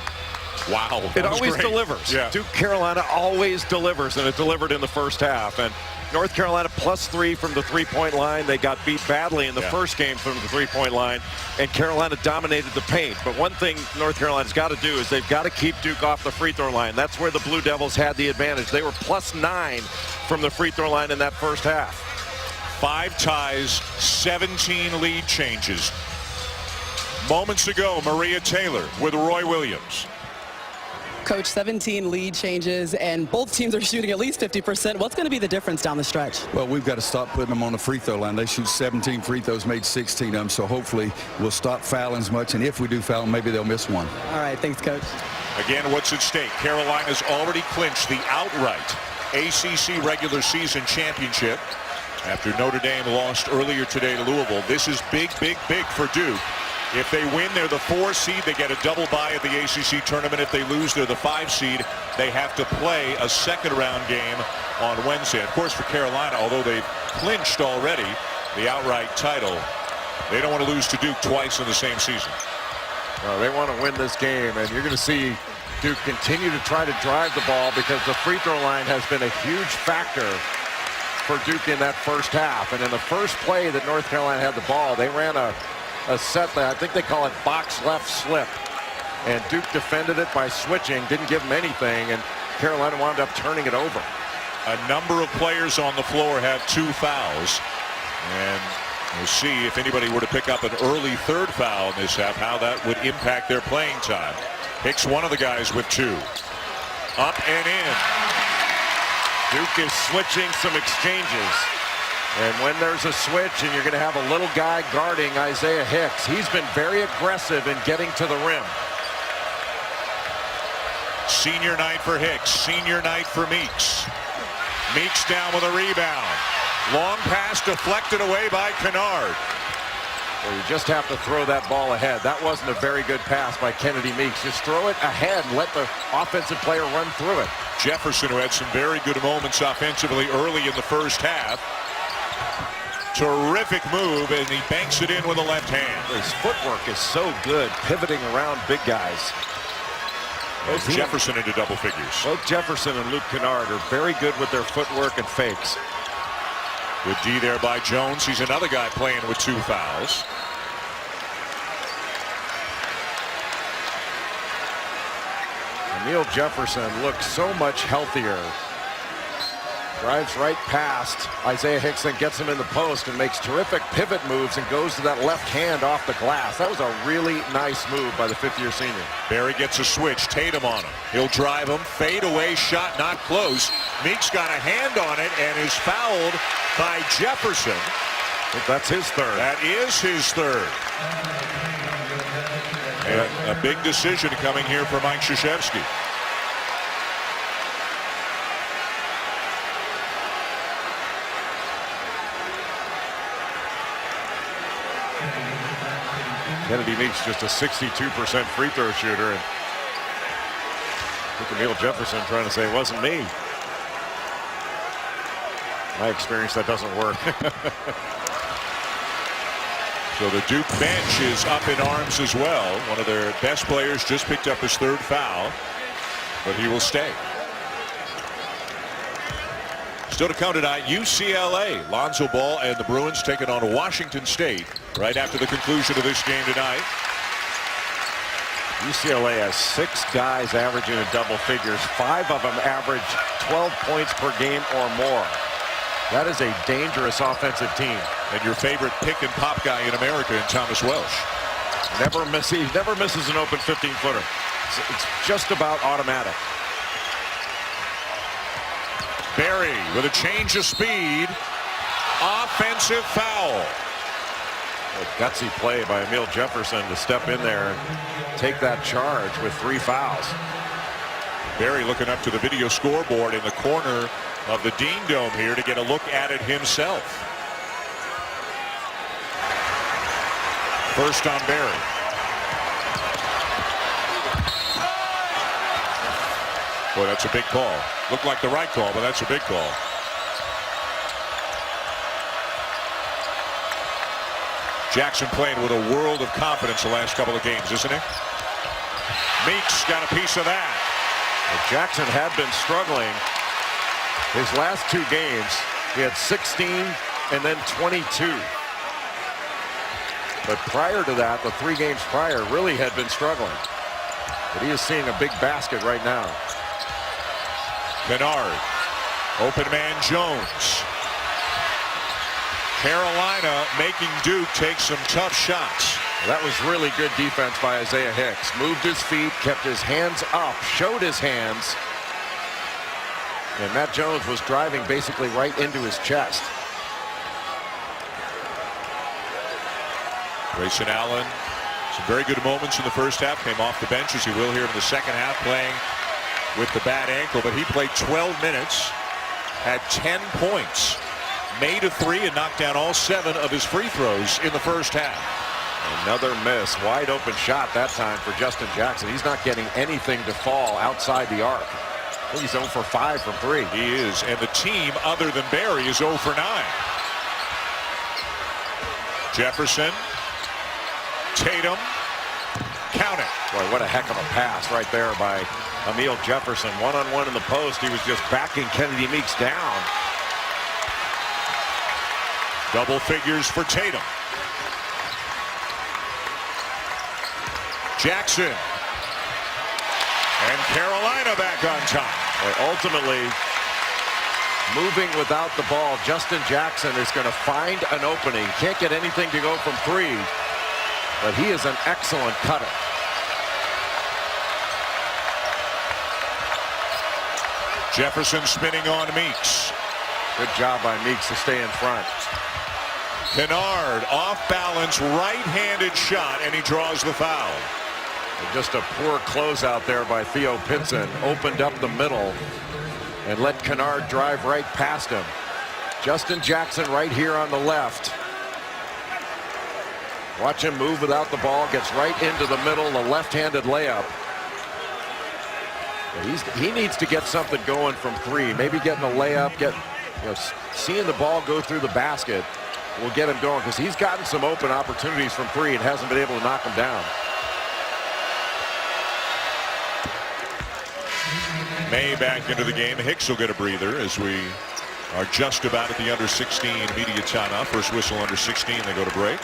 Wow. It always delivers. Yeah. Duke Carolina always delivers, and it delivered in the first half. And North Carolina +3 from the 3-point line. They got beat badly in the first game from the 3-point line, and Carolina dominated the paint. But one thing North Carolina's got to do is they've got to keep Duke off the free throw line. That's where the Blue Devils had the advantage. They were +9 from the free throw line in that first half. 5 ties, 17 lead changes. Moments ago, Maria Taylor with Roy Williams. Coach, 17 lead changes, and both teams are shooting at least 50%. What's going to be the difference down the stretch? Well, we've got to stop putting them on the free throw line. They shoot 17 free throws, made 16 of them, so hopefully we'll stop fouling as much, and if we do foul, maybe they'll miss one. All right, thanks, Coach. Again, what's at stake? Carolina's already clinched the outright ACC regular season championship after Notre Dame lost earlier today to Louisville. This is big, big, big for Duke. If they win, they're the 4 seed. They get a double bye at the ACC tournament. If they lose, they're the 5 seed. They have to play a second-round game on Wednesday. Of course, for Carolina, although they've clinched already the outright title, they don't want to lose to Duke twice in the same season. No, they want to win this game, and you're going to see Duke continue to try to drive the ball because the free throw line has been a huge factor for Duke in that first half. And in the first play that North Carolina had the ball, they ran a set that I think they call it box left slip, and Duke defended it by switching, didn't give them anything, and Carolina wound up turning it over. A number of players on the floor have 2 fouls, and we'll see if anybody were to pick up an early 3rd foul in this half, how that would impact their playing time. Hicks, one of the guys with 2. Up and in. Duke is switching some exchanges. And when there's a switch and you're going to have a little guy guarding Isaiah Hicks, he's been very aggressive in getting to the rim. Senior night for Hicks. Senior night for Meeks. Meeks down with a rebound. Long pass deflected away by Kennard. Well, you just have to throw that ball ahead. That wasn't a very good pass by Kennedy Meeks. Just throw it ahead and let the offensive player run through it. Jefferson, who had some very good moments offensively early in the first half. Terrific move, and he banks it in with a left hand. His footwork is so good, pivoting around big guys. Both Jefferson into double figures. Both Jefferson and Luke Kennard are very good with their footwork and fakes. Good D there by Jones. He's another guy playing with 2 fouls. Amile Jefferson looks so much healthier. Drives right past Isaiah Hicks and gets him in the post and makes terrific pivot moves and goes to that left hand off the glass. That was a really nice move by the 5th-year senior. Barry gets a switch. Tatum on him. He'll drive him. Fade away shot not close. Meeks got a hand on it and is fouled by Jefferson. I think that's his third. That is his third. And a big decision coming here for Mike Krzyzewski. Kennedy Meeks just a 62% free throw shooter, and I think Amile Jefferson trying to say it wasn't me. My experience, that doesn't work. So the Duke bench is up in arms as well. One of their best players just picked up his 3rd foul, but he will stay. Still to come tonight, UCLA. Lonzo Ball and the Bruins taking on Washington State right after the conclusion of this game tonight. UCLA has 6 guys averaging in double figures. 5 of them average 12 points per game or more. That is a dangerous offensive team. And your favorite pick and pop guy in America in Thomas Welsh. He never misses an open 15-footer. It's just about automatic. Barry with a change of speed. Offensive foul. A gutsy play by Amile Jefferson to step in there and take that charge with 3 fouls. Barry looking up to the video scoreboard in the corner of the Dean Dome here to get a look at it himself. First on Barry. Boy, that's a big call. Looked like the right call, but that's a big call. Jackson playing with a world of confidence the last couple of games, isn't he? Meeks got a piece of that. Well, Jackson had been struggling his last 2 games. He had 16 and then 22. But prior to that, the 3 games prior, really had been struggling. But he is seeing a big basket right now. Kennard. Open man Jones. Carolina making Duke take some tough shots. Well, that was really good defense by Isaiah Hicks. Moved his feet, kept his hands up, showed his hands. And Matt Jones was driving basically right into his chest. Grayson Allen, some very good moments in the first half. Came off the bench as he will here in the second half, playing with the bad ankle. But he played 12 minutes, had 10 points, made a 3, and knocked down all 7 of his free throws in the first half. Another miss. Wide open shot that time for Justin Jackson. He's not getting anything to fall outside the arc. I think he's 0 for 5 from 3. He is, and the team other than Barry is 0 for 9. Jefferson. Tatum. Count it. Boy, what a heck of a pass right there by Amile Jefferson. One-on-one in the post. He was just backing Kennedy Meeks down. Double figures for Tatum. Jackson. And Carolina back on top. Boy, ultimately, moving without the ball, Justin Jackson is going to find an opening. Can't get anything to go from 3, but he is an excellent cutter. Jefferson spinning on Meeks. Good job by Meeks to stay in front. Kennard off balance, right-handed shot, and he draws the foul. And just a poor closeout there by Theo Pinson. Opened up the middle and let Kennard drive right past him. Justin Jackson right here on the left. Watch him move without the ball, gets right into the middle, the left-handed layup. He needs to get something going from three. Maybe getting a layup, seeing the ball go through the basket will get him going, because he's gotten some open opportunities from three and hasn't been able to knock them down. May back into the game. Hicks will get a breather as we are just about at the under 16 media timeout. First whistle under 16, they go to break.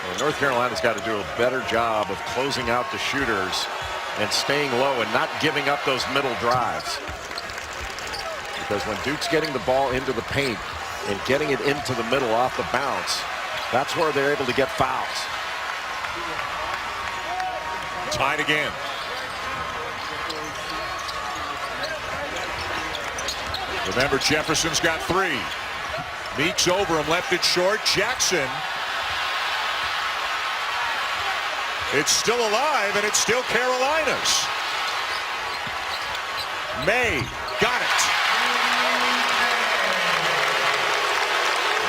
Well, North Carolina's got to do a better job of closing out the shooters and staying low and not giving up those middle drives. Because when Duke's getting the ball into the paint and getting it into the middle off the bounce, that's where they're able to get fouls. Tied again. Remember, Jefferson's got three. Meeks over him, left it short. Jackson. It's still alive, and it's still Carolina's. May got it.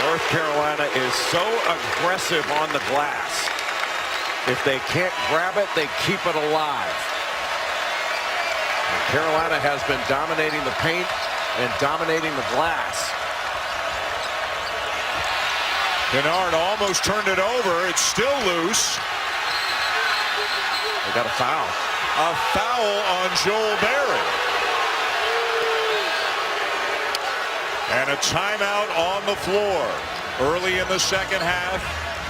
North Carolina is so aggressive on the glass. If they can't grab it, they keep it alive. And Carolina has been dominating the paint and dominating the glass. Kennard almost turned it over. It's still loose. They got a foul. A foul on Joel Berry. And a timeout on the floor. Early in the second half,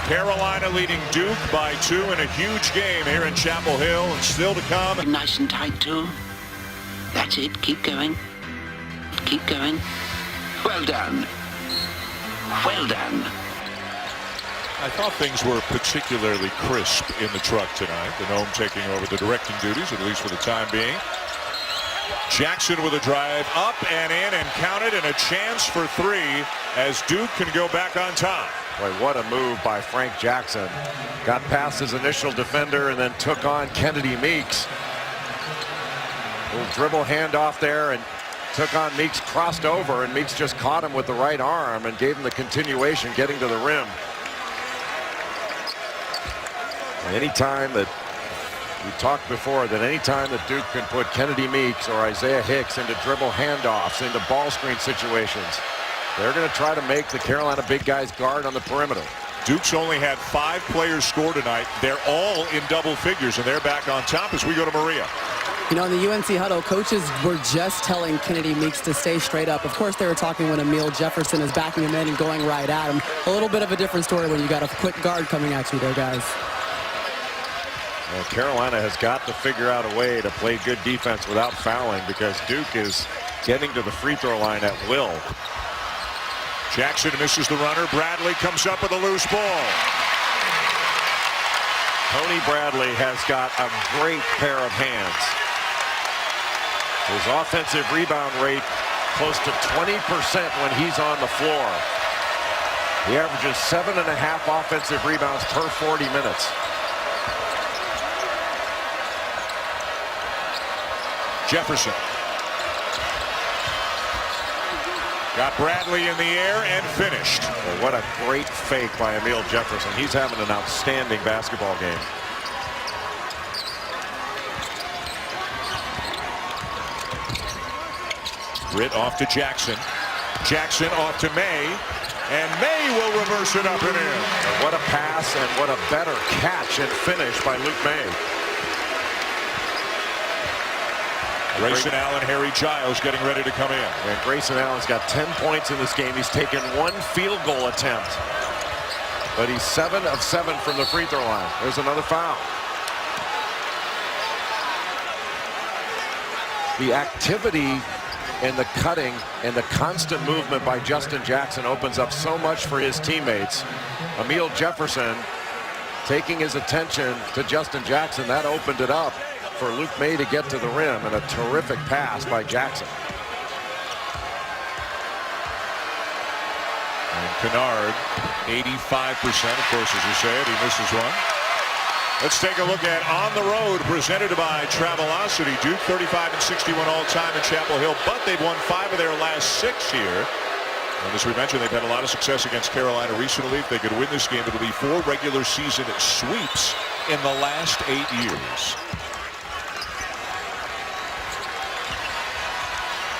Carolina leading Duke by 2 in a huge game here in Chapel Hill, and still to come. Nice and tight too. That's it. Keep going. Keep going. Well done. Well done. I thought things were particularly crisp in the truck tonight. The Gnome taking over the directing duties, at least for the time being. Jackson with a drive up and in and counted, and a chance for three as Duke can go back on top. Boy, what a move by Frank Jackson. Got past his initial defender and then took on Kennedy Meeks. Little dribble handoff there and took on Meeks, crossed over, and Meeks just caught him with the right arm and gave him the continuation, getting to the rim. Anytime that we talked before, that anytime that Duke can put Kennedy Meeks or Isaiah Hicks into dribble handoffs, into ball screen situations, they're going to try to make the Carolina big guys guard on the perimeter. Duke's only had 5 players score tonight. They're all in double figures, and they're back on top as we go to Maria. You know, in the UNC huddle, coaches were just telling Kennedy Meeks to stay straight up. Of course, they were talking when Emil Jefferson is backing him in and going right at him. A little bit of a different story when you got a quick guard coming at you there, guys. Well, Carolina has got to figure out a way to play good defense without fouling, because Duke is getting to the free throw line at will. Jackson misses the runner. Bradley comes up with a loose ball. Tony Bradley has got a great pair of hands. His offensive rebound rate close to 20% when he's on the floor. He averages 7.5 offensive rebounds per 40 minutes. Jefferson. Got Bradley in the air and finished. Well, what a great fake by Emil Jefferson. He's having an outstanding basketball game. Britt off to Jackson. Jackson off to May. And May will reverse it up and in. What a pass and what a better catch and finish by Luke May. Grayson Allen, Harry Giles getting ready to come in. And Grayson Allen's got 10 points in this game. He's taken 1 field goal attempt, but he's 7 of 7 from the free throw line. There's another foul. The activity and the cutting and the constant movement by Justin Jackson opens up so much for his teammates. Emil Jefferson taking his attention to Justin Jackson, that opened it up for Luke May to get to the rim, and a terrific pass by Jackson. And Kennard, 85%, of course, as you said, he misses one. Let's take a look at On the Road, presented by Travelocity. Duke 35-61 all-time in Chapel Hill, but they've won 5 of their last 6 here. And as we mentioned, they've had a lot of success against Carolina recently. If they could win this game, it'll be 4 regular season sweeps in the last 8 years.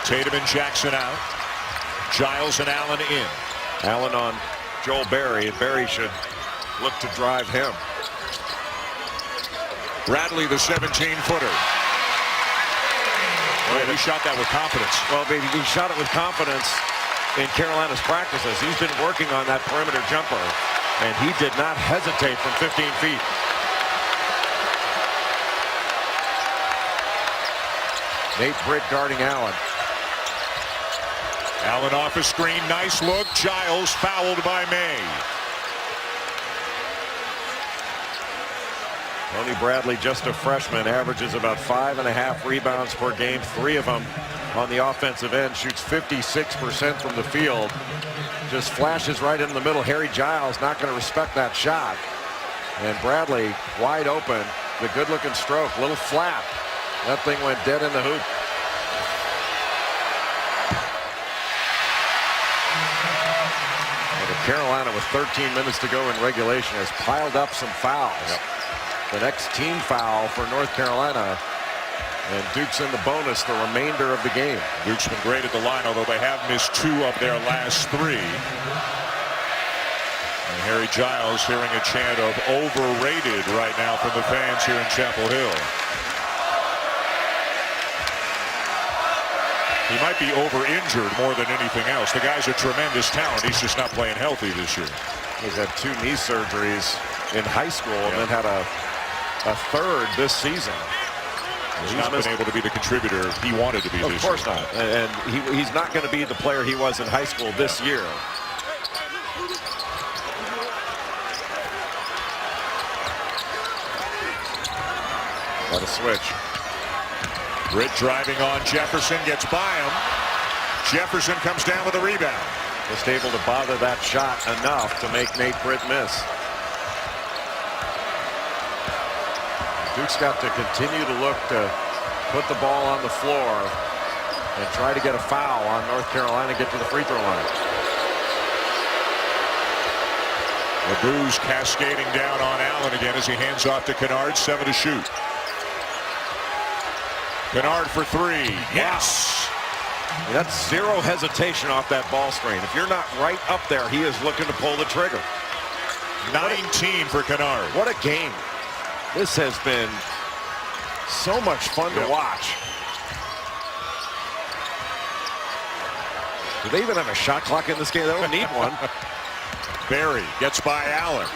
Tatum and Jackson out. Giles and Allen in. Allen on Joel Berry, and Berry should look to drive him. Bradley, the 17-footer. Well, he shot that with confidence. Well, baby, he shot it with confidence in Carolina's practices. He's been working on that perimeter jumper, and he did not hesitate from 15 feet. Nate Britt guarding Allen. Allen off a screen. Nice look. Giles fouled by May. Tony Bradley, just a freshman, averages about 5.5 rebounds per game, 3 of them on the offensive end, shoots 56% from the field. Just flashes right in the middle. Harry Giles not going to respect that shot. And Bradley wide open, the good-looking stroke, little flap. That thing went dead in the hoop. And Carolina, with 13 minutes to go in regulation, has piled up some fouls. Yep. The next team foul for North Carolina, and Duke's in the bonus the remainder of the game. Duke's been great at the line, although they have missed 2 of their last 3. And Harry Giles hearing a chant of overrated right now from the fans here in Chapel Hill. He might be over-injured more than anything else. The guy's a tremendous talent. He's just not playing healthy this year. He's had 2 knee surgeries in high school, and then had a third this season. He's not been able to be the contributor he wanted to be this year. Of course not. And he's not going to be the player he was in high school this year. What a switch. Britt driving on Jefferson, gets by him. Jefferson comes down with a rebound. Just able to bother that shot enough to make Nate Britt miss. Duke's got to continue to look to put the ball on the floor and try to get a foul on North Carolina, get to the free throw line. The booze cascading down on Allen again as he hands off to Kennard. 7 to shoot. Kennard for 3. Yes. That's zero hesitation off that ball screen. If you're not right up there, he is looking to pull the trigger. 19 for Kennard. What a game. This has been so much fun to watch. Do they even have a shot clock in this game? They don't need one. Berry gets by Allen.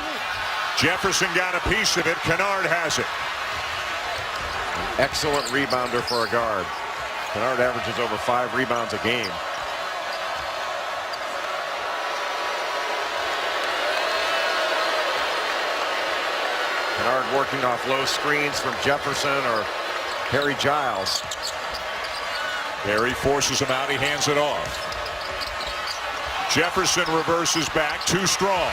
Jefferson got a piece of it. Kennard has it. Excellent rebounder for a guard. Kennard averages over 5 rebounds a game. Kennard working off low screens from Jefferson or Harry Giles. Berry forces him out. He hands it off. Jefferson reverses back. Too strong.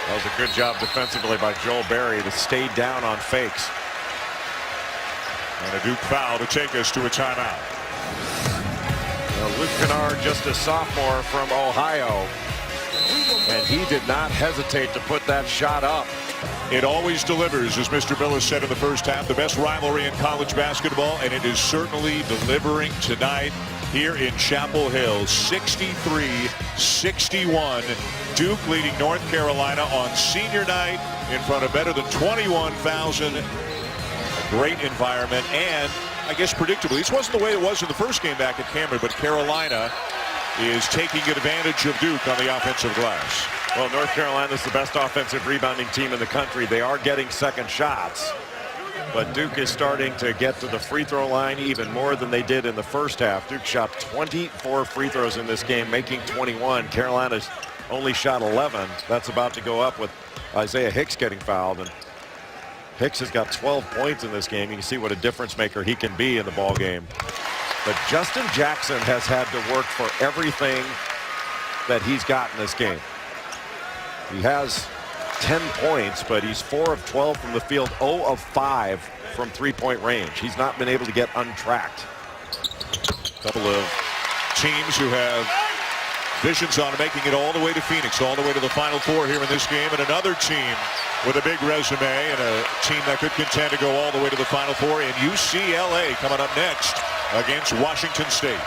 That was a good job defensively by Joel Berry to stay down on fakes. And a Duke foul to take us to a timeout. Now, Luke Kennard, just a sophomore from Ohio, and he did not hesitate to put that shot up. It always delivers, as Mr. Billis said in the first half, the best rivalry in college basketball, and it is certainly delivering tonight here in Chapel Hill. 63-61. Duke leading North Carolina on senior night in front of better than 21,000. A great environment, and I guess predictably, this wasn't the way it was in the first game back at Cameron, but Carolina is taking advantage of Duke on the offensive glass. Well, North Carolina is the best offensive rebounding team in the country. They are getting second shots, but Duke is starting to get to the free throw line even more than they did in the first half. Duke shot 24 free throws in this game, making 21. Carolina's only shot 11. That's about to go up with Isaiah Hicks getting fouled. And Hicks has got 12 points in this game. You can see what a difference maker he can be in the ball game. But Justin Jackson has had to work for everything that he's got in this game. He has 10 points, but he's 4 of 12 from the field, 0 of 5 from three-point range. He's not been able to get untracked. A couple of teams who have visions on making it all the way to Phoenix, all the way to the Final Four here in this game, and another team with a big resume and a team that could contend to go all the way to the Final Four in UCLA coming up next against Washington State.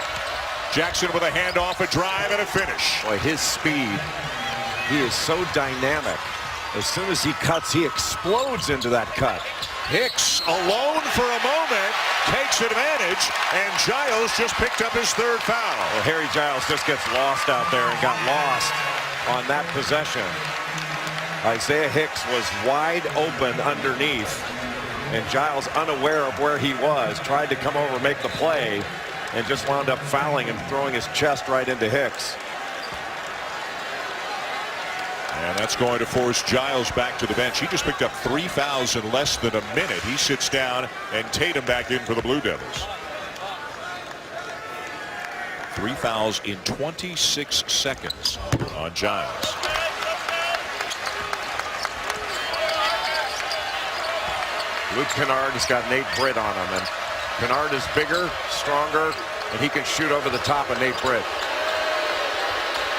Jackson with a handoff, a drive, and a finish. Boy, his speed, he is so dynamic. As soon as he cuts, he explodes into that cut. Hicks alone for a moment, takes advantage, and Giles just picked up his third foul. Well, Harry Giles just gets lost out there and got lost on that possession. Isaiah Hicks was wide open underneath, and Giles, unaware of where he was, tried to come over and make the play, and just wound up fouling and throwing his chest right into Hicks. And that's going to force Giles back to the bench. He just picked up 3 fouls in less than a minute. He sits down, and Tatum back in for the Blue Devils. 3 fouls in 26 seconds on Giles. Luke Kennard has got Nate Britt on him, and Kennard is bigger, stronger, and he can shoot over the top of Nate Britt.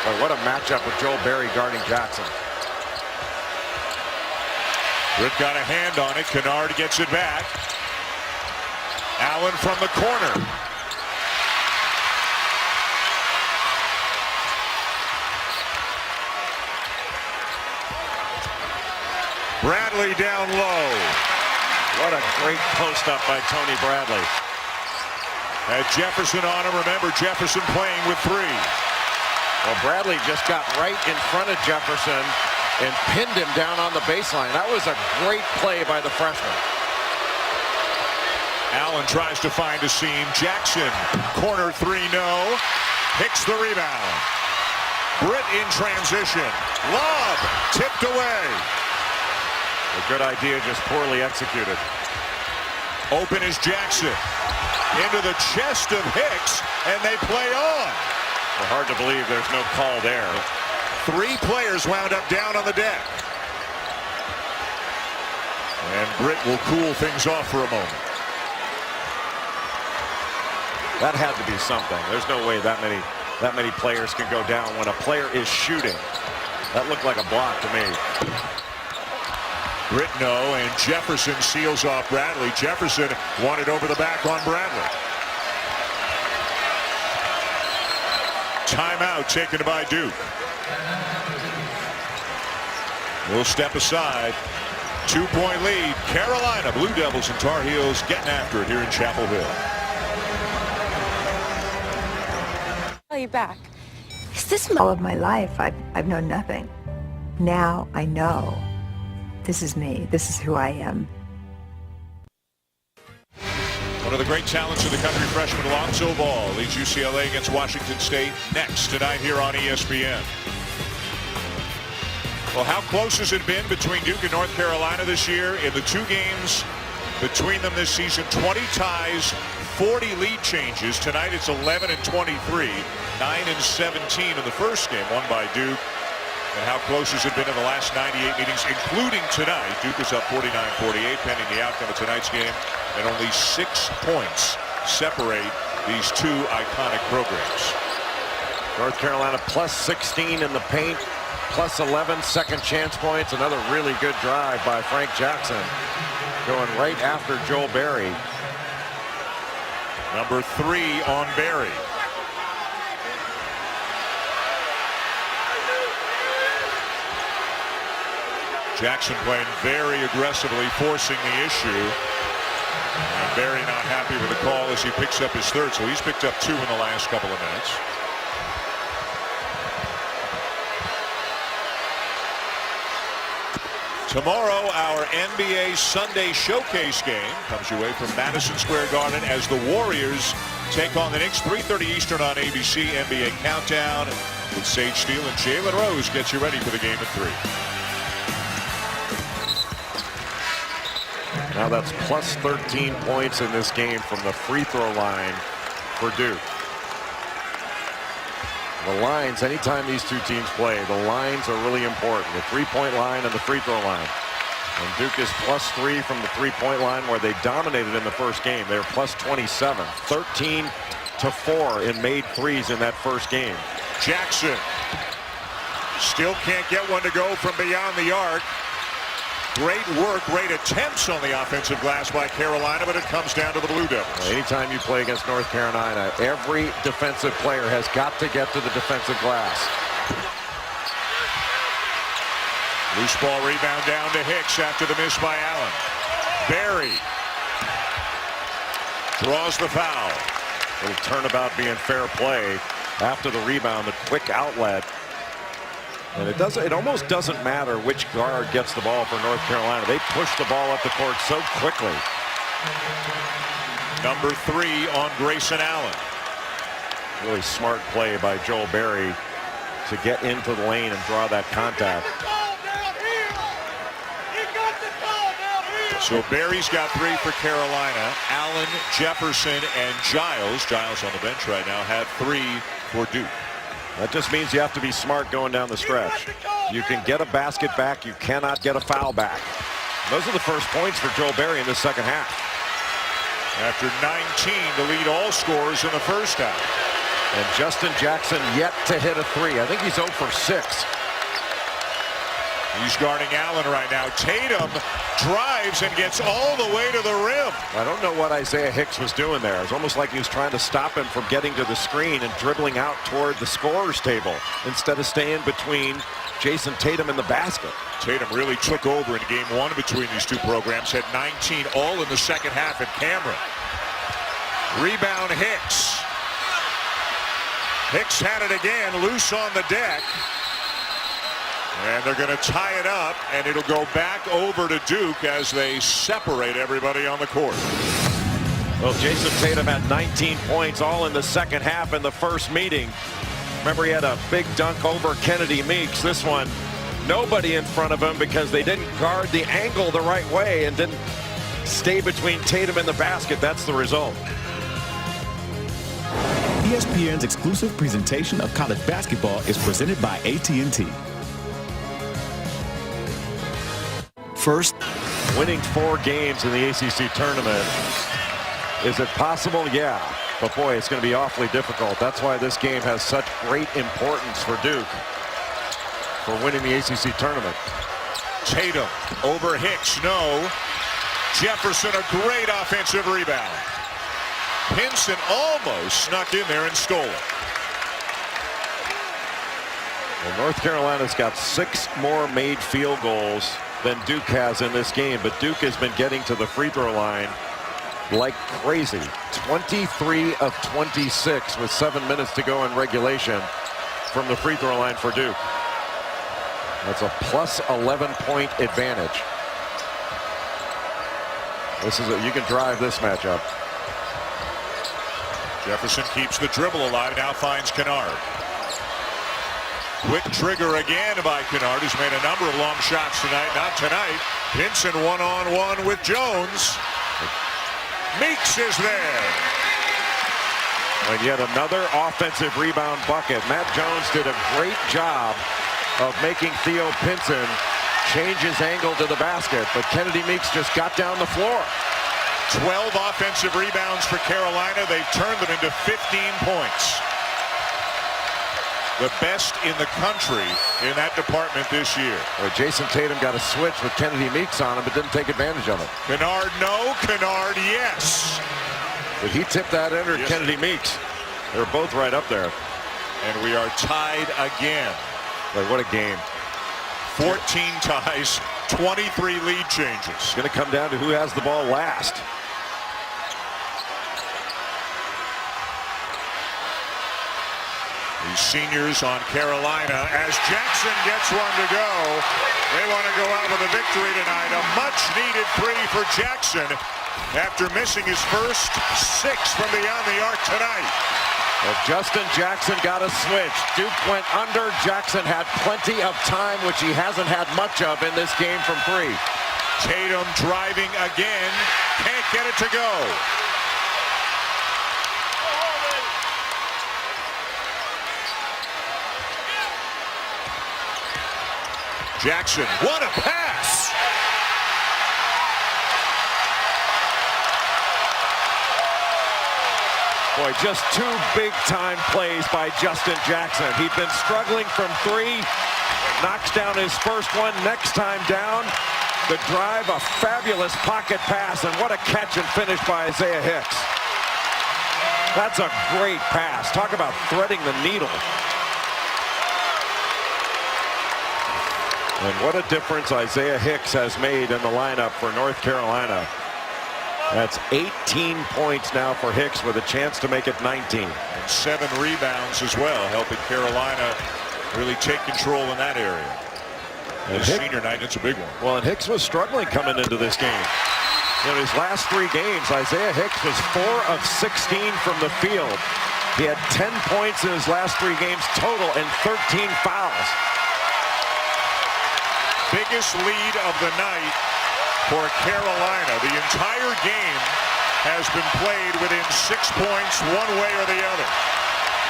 But what a matchup with Joel Berry guarding Jackson. Britt got a hand on it. Kennard gets it back. Allen from the corner. Bradley down low. What a great post up by Tony Bradley. Had Jefferson on him. Remember, Jefferson playing with 3. Well, Bradley just got right in front of Jefferson and pinned him down on the baseline. That was a great play by the freshman. Allen tries to find a seam. Jackson, corner 3, no. Hicks the rebound. Britt in transition. Lob, tipped away. A good idea, just poorly executed. Open is Jackson. Into the chest of Hicks, and they play on. Well, hard to believe there's no call there. 3 players wound up down on the deck. And Britt will cool things off for a moment. That had to be something. There's no way that many players can go down when a player is shooting. That looked like a block to me. Britt no, and Jefferson seals off Bradley. Jefferson wanted over the back on Bradley. Timeout taken by Duke. We'll step aside. 2-point lead. Carolina Blue Devils and Tar Heels getting after it here in Chapel Hill. Tell you back. Is this all of my life? I've known nothing. Now I know. This is me. This is who I am. One of the great talents of the country, freshman Lonzo Ball, leads UCLA against Washington State next tonight here on ESPN. Well, how close has it been between Duke and North Carolina this year? In the 2 games between them this season, 20 ties, 40 lead changes. Tonight it's 11 and 23, 9 and 17 in the first game, won by Duke. And how close has it been in the last 98 meetings, including tonight? Duke is up 49-48 pending the outcome of tonight's game, and only 6 points separate these 2 iconic programs. North Carolina plus 16 in the paint, plus 11 second chance points. Another really good drive by Frank Jackson, going right after Joel Berry. Number 3 on Berry. Jackson playing very aggressively, forcing the issue. And Berry not happy with the call as he picks up his 3rd. So he's picked up 2 in the last couple of minutes. Tomorrow, our NBA Sunday Showcase game comes your way from Madison Square Garden as the Warriors take on the Knicks. 3:30 Eastern on ABC. NBA Countdown with Sage Steele and Jalen Rose gets you ready for the game at 3. Now that's plus 13 points in this game from the free throw line for Duke. The lines, anytime these two teams play, the lines are really important. The three-point line and the free throw line. And Duke is plus 3 from the three-point line where they dominated in the first game. They were plus 27, 13-4 in made threes in that first game. Jackson still can't get one to go from beyond the arc. Great work, great attempts on the offensive glass by Carolina, but it comes down to the Blue Devils. Anytime you play against North Carolina, every defensive player has got to get to the defensive glass. Loose ball rebound down to Hicks after the miss by Allen. Barry draws the foul. Little turnabout being fair play after the rebound, the quick outlet. And it almost doesn't matter which guard gets the ball for North Carolina. They push the ball up the court so quickly. Number 3 on Grayson Allen. Really smart play by Joel Berry to get into the lane and draw that contact. So Barry's got 3 for Carolina. Allen, Jefferson, and Giles. Giles on the bench right now had 3 for Duke. That just means you have to be smart going down the stretch. You can get a basket back. You cannot get a foul back. Those are the first points for Joel Berry in the second half. After 19 to lead all scorers in the first half. And Justin Jackson yet to hit a 3. I think he's 0 for 6. He's guarding Allen right now. Tatum drives and gets all the way to the rim. I don't know what Isaiah Hicks was doing there. It's almost like he was trying to stop him from getting to the screen and dribbling out toward the scorer's table instead of staying between Jason Tatum and the basket. Tatum really took over in game 1 between these two programs. Had 19 all in the second half at Cameron. Rebound Hicks. Hicks had it again, loose on the deck. And they're going to tie it up, and it'll go back over to Duke as they separate everybody on the court. Well, Jason Tatum had 19 points all in the second half in the first meeting. Remember, he had a big dunk over Kennedy Meeks. This one, nobody in front of him because they didn't guard the angle the right way and didn't stay between Tatum and the basket. That's the result. ESPN's exclusive presentation of college basketball is presented by AT&T. First, winning 4 games in the ACC tournament. Is it possible? Yeah. But boy, it's going to be awfully difficult. That's why this game has such great importance for Duke for winning the ACC tournament. Tatum over Hicks, no. Jefferson, a great offensive rebound. Pinson almost snuck in there and stole it. Well, North Carolina's got 6 more made field goals than Duke has in this game, but Duke has been getting to the free throw line like crazy. 23 of 26 with 7 minutes to go in regulation from the free throw line for Duke. That's a plus 11-point advantage. This is you can drive this matchup. Jefferson keeps the dribble alive, now finds Kennard. Quick trigger again by Kennard, who's made a number of long shots tonight. Not tonight. Pinson one-on-one with Jones. Meeks is there. And yet another offensive rebound bucket. Matt Jones did a great job of making Theo Pinson change his angle to the basket, but Kennedy Meeks just got down the floor. 12 offensive rebounds for Carolina. They've turned them into 15 points. The best in the country in that department this year. Well, Jason Tatum got a switch with Kennedy Meeks on him, but didn't take advantage of it. Kennard, no. Kennard, yes. But he tipped that under Kennedy Meeks. They're both right up there. And we are tied again. Like, what a game. 14 ties, 23 lead changes. It's going to come down to who has the ball last. These seniors on Carolina as Jackson gets one to go. They want to go out with a victory tonight. A much-needed 3 for Jackson after missing his first 6 from beyond the arc tonight. Well, Justin Jackson got a switch. Duke went under. Jackson had plenty of time, which he hasn't had much of in this game from three. Tatum driving again. Can't get it to go. Jackson, what a pass! Boy, just two big-time plays by Justin Jackson. He'd been struggling from three, knocks down his first one. Next time down, the drive, a fabulous pocket pass, and what a catch and finish by Isaiah Hicks. That's a great pass. Talk about threading the needle. And what a difference Isaiah Hicks has made in the lineup for North Carolina. That's 18 points now for Hicks with a chance to make it 19. And 7 rebounds as well, helping Carolina really take control in that area. This senior night, it's a big one. Well, and Hicks was struggling coming into this game. In his last 3 games, Isaiah Hicks was 4 of 16 from the field. He had 10 points in his last 3 games total and 13 fouls. Biggest lead of the night for Carolina. The entire game has been played within 6 points one way or the other.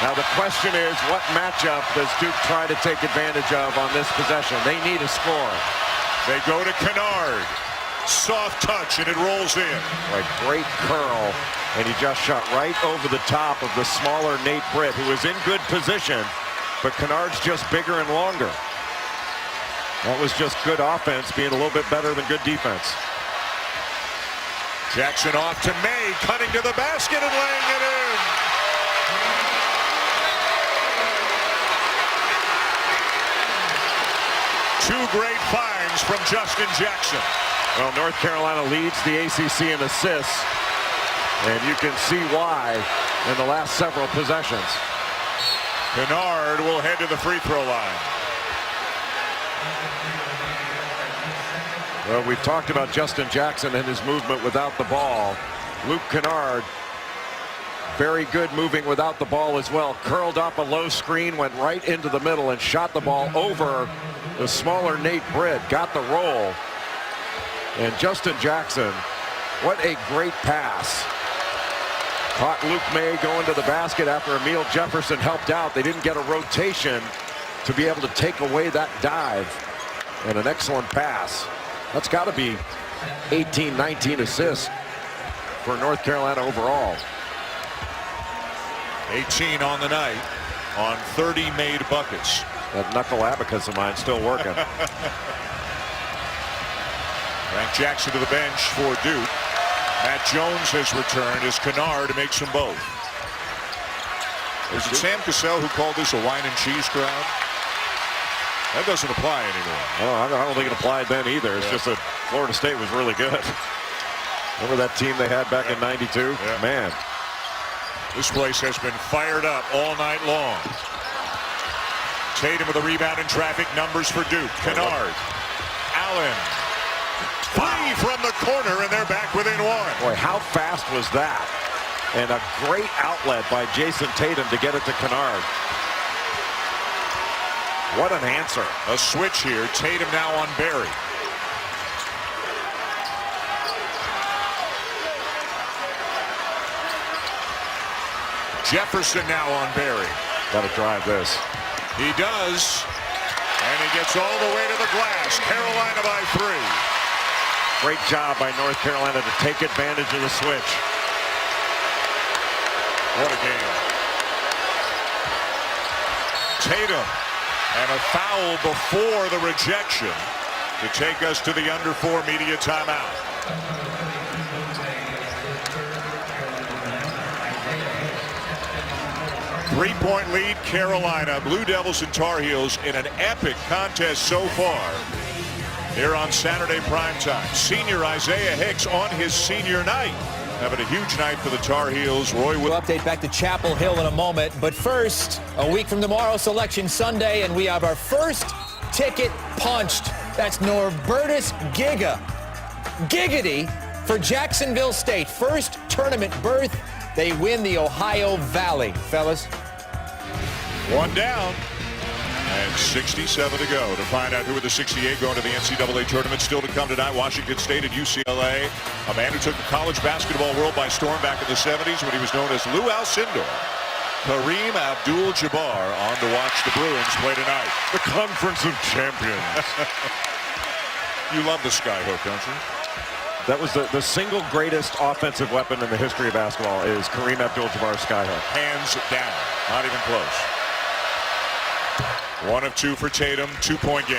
Now the question is, what matchup does Duke try to take advantage of on this possession? They need a score. They go to Kennard. Soft touch and it rolls in. A great curl, and he just shot right over the top of the smaller Nate Britt, who was in good position, but Kennard's just bigger and longer. That was just good offense being a little bit better than good defense. Jackson off to May, cutting to the basket and laying it in. Two great finds from Justin Jackson. Well, North Carolina leads the ACC in assists, and you can see why in the last several possessions. Kennard will head to the free throw line. Well, we've talked about Justin Jackson and his movement without the ball. Luke Kennard, very good moving without the ball as well. Curled up a low screen, went right into the middle and shot the ball over the smaller Nate Britt. Got the roll. And Justin Jackson, what a great pass. Caught Luke May going to the basket after Emil Jefferson helped out. They didn't get a rotation to be able to take away that dive. And an excellent pass. That's got to be 18, 19 assists for North Carolina overall. 18 on the night on 30 made buckets. That knuckle abacus of mine still working. Frank Jackson to the bench for Duke. Matt Jones has returned as Kennard makes them both. Is it Sam Cassell who called this a wine and cheese crowd? That doesn't apply anymore. Oh, I don't think it applied then either. It's just that Florida State was really good. Remember that team they had back in '92? Yeah. Man. This place has been fired up all night long. Tatum with a rebound in traffic. Numbers for Duke. Kennard. Allen. 3 from the corner, and they're back within 1. Boy, how fast was that? And a great outlet by Jason Tatum to get it to Kennard. What an answer. A switch here. Tatum now on Barry. Jefferson now on Barry. Got to drive this. He does. And he gets all the way to the glass. Carolina by 3. Great job by North Carolina to take advantage of the switch. What a game. Tatum. And a foul before the rejection to take us to the under 4 media timeout. Three-point lead, Carolina. Blue Devils and Tar Heels in an epic contest so far. Here on Saturday primetime. Senior Isaiah Hicks on his senior night. Having a huge night for the Tar Heels. Roy will update back to Chapel Hill in a moment. But first, a week from tomorrow, Selection Sunday, and we have our first ticket punched. That's Norbertus Giggity for Jacksonville State. First tournament berth they win the Ohio Valley. Fellas. One down. And 67 to go to find out who are the 68 going to the NCAA tournament. Still to come tonight, Washington State and UCLA. A man who took the college basketball world by storm back in the 70s when he was known as Lou Alcindor. Kareem Abdul-Jabbar on to watch the Bruins play tonight. The Conference of Champions. You love the skyhook, don't you? That was the single greatest offensive weapon in the history of basketball is Kareem Abdul-Jabbar's skyhook. Hands down. Not even close. 1 of 2 for Tatum, 2-point game.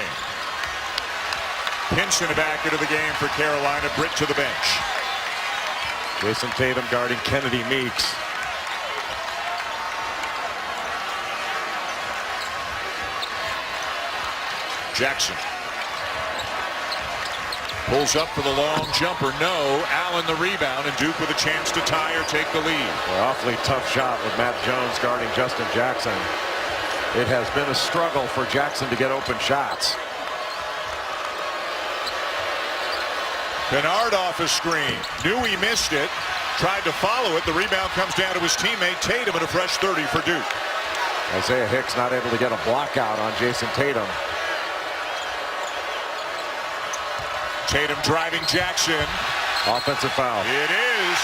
Pinson back into the game for Carolina. Britt to the bench. Jason Tatum guarding Kennedy Meeks. Jackson pulls up for the long jumper. No. Allen the rebound, and Duke with a chance to tie or take the lead. An awfully tough shot with Matt Jones guarding Justin Jackson. It has been a struggle for Jackson to get open shots. Kennard off a screen. Knew he missed it. Tried to follow it. The rebound comes down to his teammate Tatum, and a fresh 30 for Duke. Isaiah Hicks not able to get a block out on Jason Tatum. Tatum driving Jackson. Offensive foul. It is.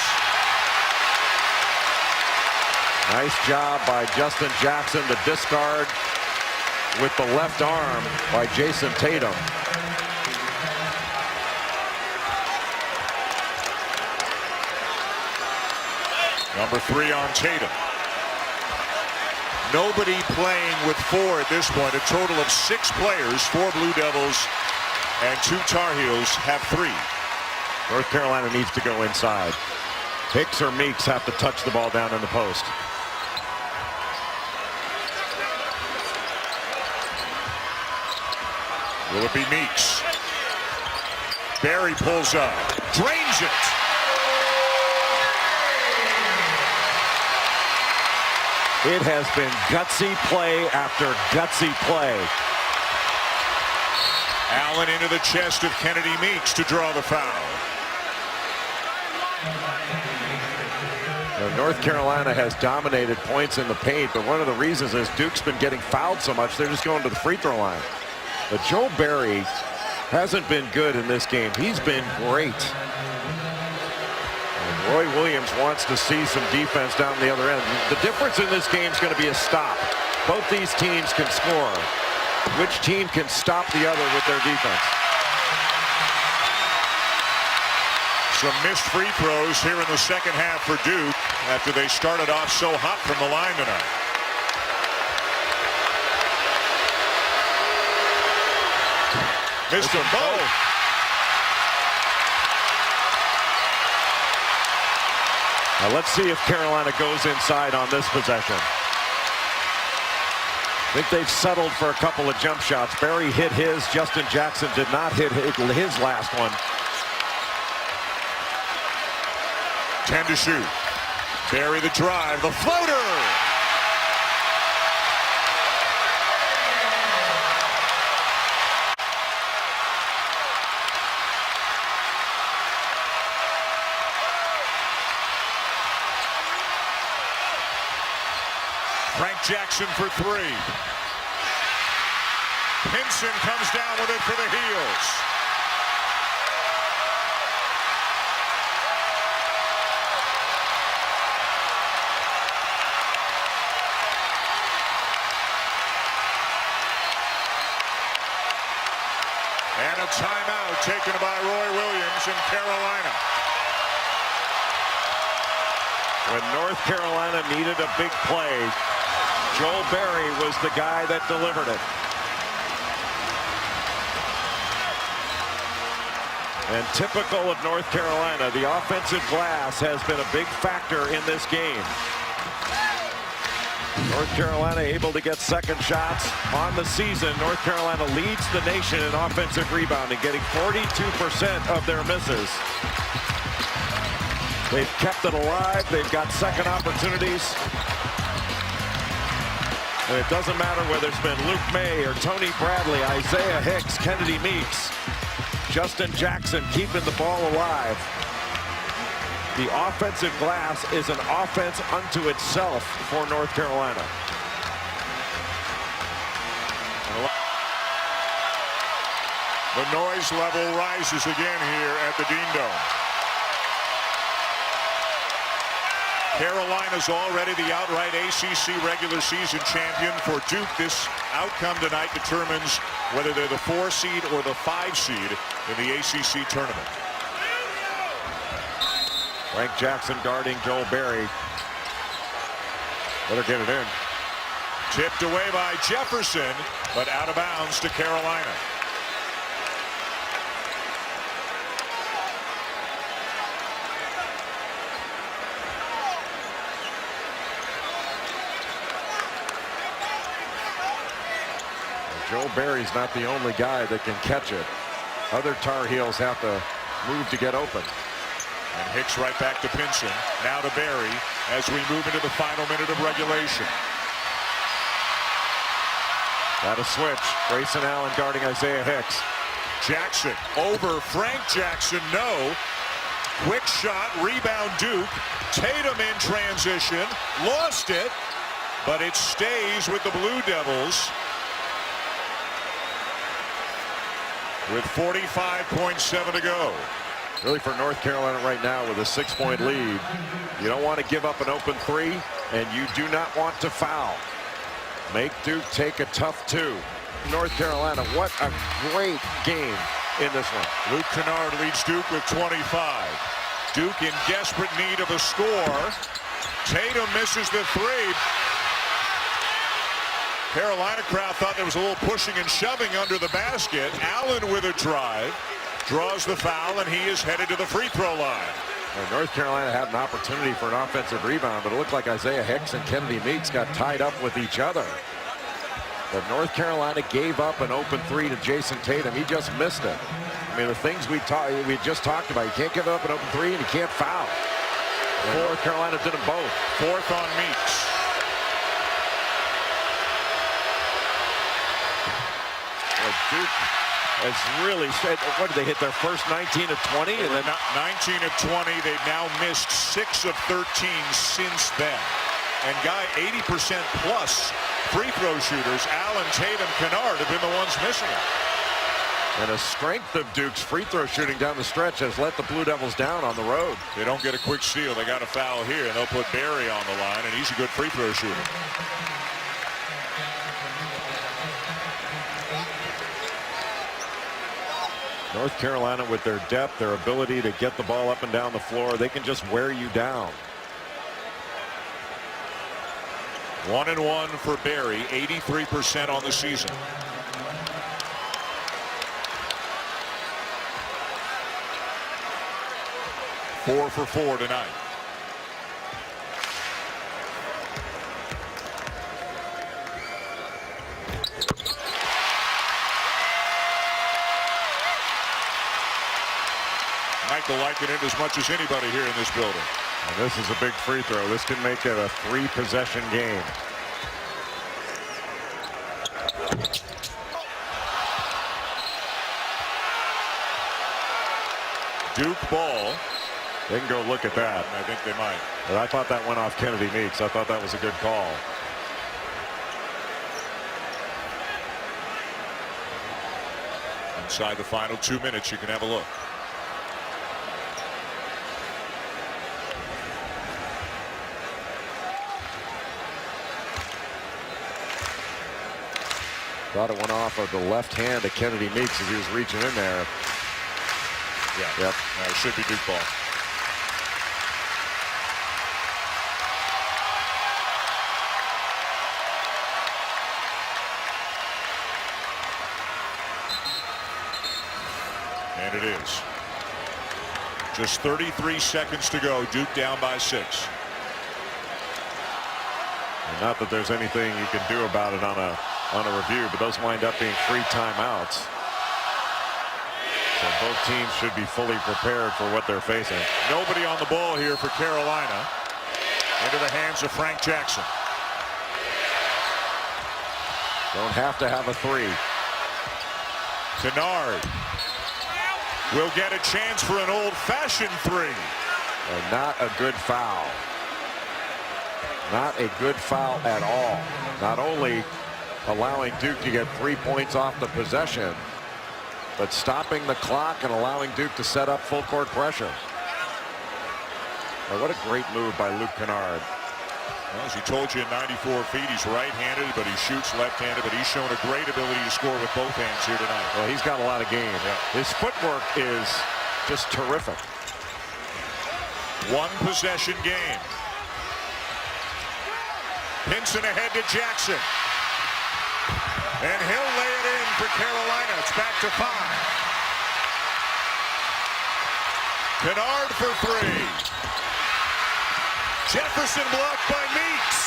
Nice job by Justin Jackson to discard with the left arm by Jason Tatum. Number 3 on Tatum. Nobody playing with 4 at this point. A total of 6 players, 4 Blue Devils and 2 Tar Heels have 3. North Carolina needs to go inside. Hicks or Meeks have to touch the ball down in the post. Will it be Meeks? Barry pulls up, drains it. It has been gutsy play after gutsy play. Allen into the chest of Kennedy Meeks to draw the foul. Now, North Carolina has dominated points in the paint, but one of the reasons is Duke's been getting fouled so much, they're just going to the free throw line. But Joe Barry hasn't been good in this game. He's been great. And Roy Williams wants to see some defense down the other end. The difference in this game is going to be a stop. Both these teams can score. Which team can stop the other with their defense? Some missed free throws here in the second half for Duke after they started off so hot from the line tonight. Missed them both. Now let's see if Carolina goes inside on this possession. I think they've settled for a couple of jump shots. Barry hit his. Justin Jackson did not hit his last one. 10 to shoot. Barry the drive, the floater. Frank Jackson for 3. Pinson comes down with it for the Heels. And a timeout taken by Roy Williams in Carolina. When North Carolina needed a big play, Joel Barry was the guy that delivered it. And typical of North Carolina, the offensive glass has been a big factor in this game. North Carolina able to get second shots on the season. North Carolina leads the nation in offensive rebounding, getting 42% of their misses. They've kept it alive. They've got second opportunities. And it doesn't matter whether it's been Luke May or Tony Bradley, Isaiah Hicks, Kennedy Meeks, Justin Jackson keeping the ball alive. The offensive glass is an offense unto itself for North Carolina. The noise level rises again here at the Dean Dome. Carolina's already the outright ACC regular season champion. For Duke, this outcome tonight determines whether they're the 4 seed or the 5 seed in the ACC tournament. Frank Jackson guarding Joel Berry. Better get it in. Tipped away by Jefferson, but out of bounds to Carolina. Joel Berry's not the only guy that can catch it. Other Tar Heels have to move to get open. And Hicks right back to Pinson. Now to Berry as we move into the final minute of regulation. Got a switch. Grayson Allen guarding Isaiah Hicks. Jackson over Frank Jackson. No. Quick shot. Rebound Duke. Tatum in transition. Lost it. But it stays with the Blue Devils. With 45.7 to go. Really for North Carolina right now with a 6-point lead. You don't want to give up an open 3, and you do not want to foul. Make Duke take a tough 2. North Carolina, what a great game in this one. Luke Kennard leads Duke with 25. Duke in desperate need of a score. Tatum misses the 3. Carolina crowd thought there was a little pushing and shoving under the basket. Allen with a drive. Draws the foul, and he is headed to the free throw line. Well, North Carolina had an opportunity for an offensive rebound, but it looked like Isaiah Hicks and Kennedy Meeks got tied up with each other. But North Carolina gave up an open 3 to Jason Tatum. He just missed it. I mean, the things we just talked about. You can't give up an open 3, and you can't foul. And North Carolina did them both. 4th on Meeks. Duke has really said, what did they hit their first 19 of 20? And then 19 of 20. They've now missed 6 of 13 since then. And Guy, 80% plus free throw shooters. Allen, Tatum, Kennard have been the ones missing it. And the strength of Duke's free throw shooting down the stretch has let the Blue Devils down on the road. They don't get a quick steal. They got a foul here, and they'll put Berry on the line, and he's a good free throw shooter. North Carolina, with their depth, their ability to get the ball up and down the floor, they can just wear you down. 1-1 for Berry, 83% on the season. Four for 4 tonight. Michael liking it as much as anybody here in this building. And this is a big free throw. This can make it a 3-possession game. Duke ball. They can go look at that. I think they might. But I thought that went off Kennedy Meeks. I thought that was a good call. Inside the final 2 minutes, you can have a look. Thought it went off of the left hand of Kennedy Meeks as he was reaching in there. Yeah. Yep. It should be Duke ball. And it is. Just 33 seconds to go. Duke down by 6. And not that there's anything you can do about it on a review, but those wind up being free timeouts. So both teams should be fully prepared for what they're facing. Nobody on the ball here for Carolina. Into the hands of Frank Jackson. Don't have to have a 3. Kennard will get a chance for an old-fashioned 3. And not a good foul. Not a good foul at all. Not only allowing Duke to get 3 points off the possession, but stopping the clock and allowing Duke to set up full court pressure. Well, what a great move by Luke Kennard. Well, as he told you, 94 feet, he's right-handed, but he shoots left-handed, but he's shown a great ability to score with both hands here tonight. Well, he's got a lot of game. Yeah. His footwork is just terrific. One possession game. Pinson ahead to Jackson. And he'll lay it in for Carolina. It's back to 5. Kennard for 3. Jefferson blocked by Meeks.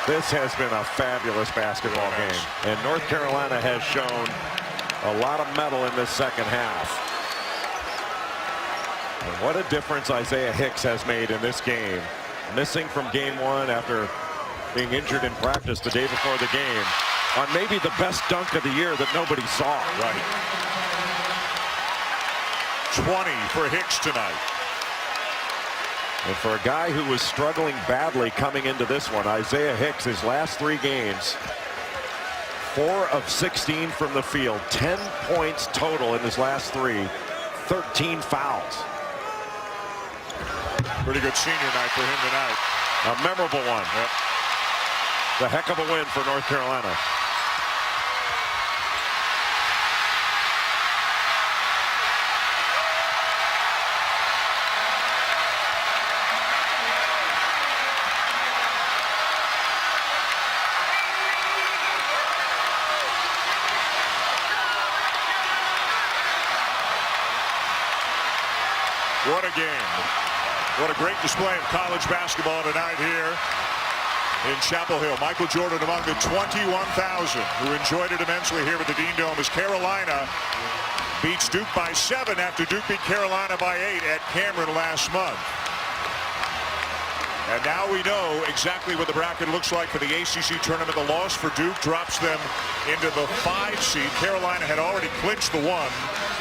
This has been a fabulous basketball game, and North Carolina has shown a lot of mettle in this second half. And what a difference Isaiah Hicks has made in this game. Missing from game 1 after being injured in practice the day before the game on maybe the best dunk of the year that nobody saw. Right. 20 for Hicks tonight. And for a guy who was struggling badly coming into this one, Isaiah Hicks, his last 3 games, 4 of 16 from the field, 10 points total in his last 3, 13 fouls. Pretty good senior night for him tonight. A memorable one. Yep. The heck of a win for North Carolina. What a game. What a great display of college basketball tonight here in Chapel Hill. Michael Jordan among the 21,000 who enjoyed it immensely here at the Dean Dome as Carolina beats Duke by 7 after Duke beat Carolina by 8 at Cameron last month. And now we know exactly what the bracket looks like for the ACC tournament. The loss for Duke drops them into the 5 seed. Carolina had already clinched the 1.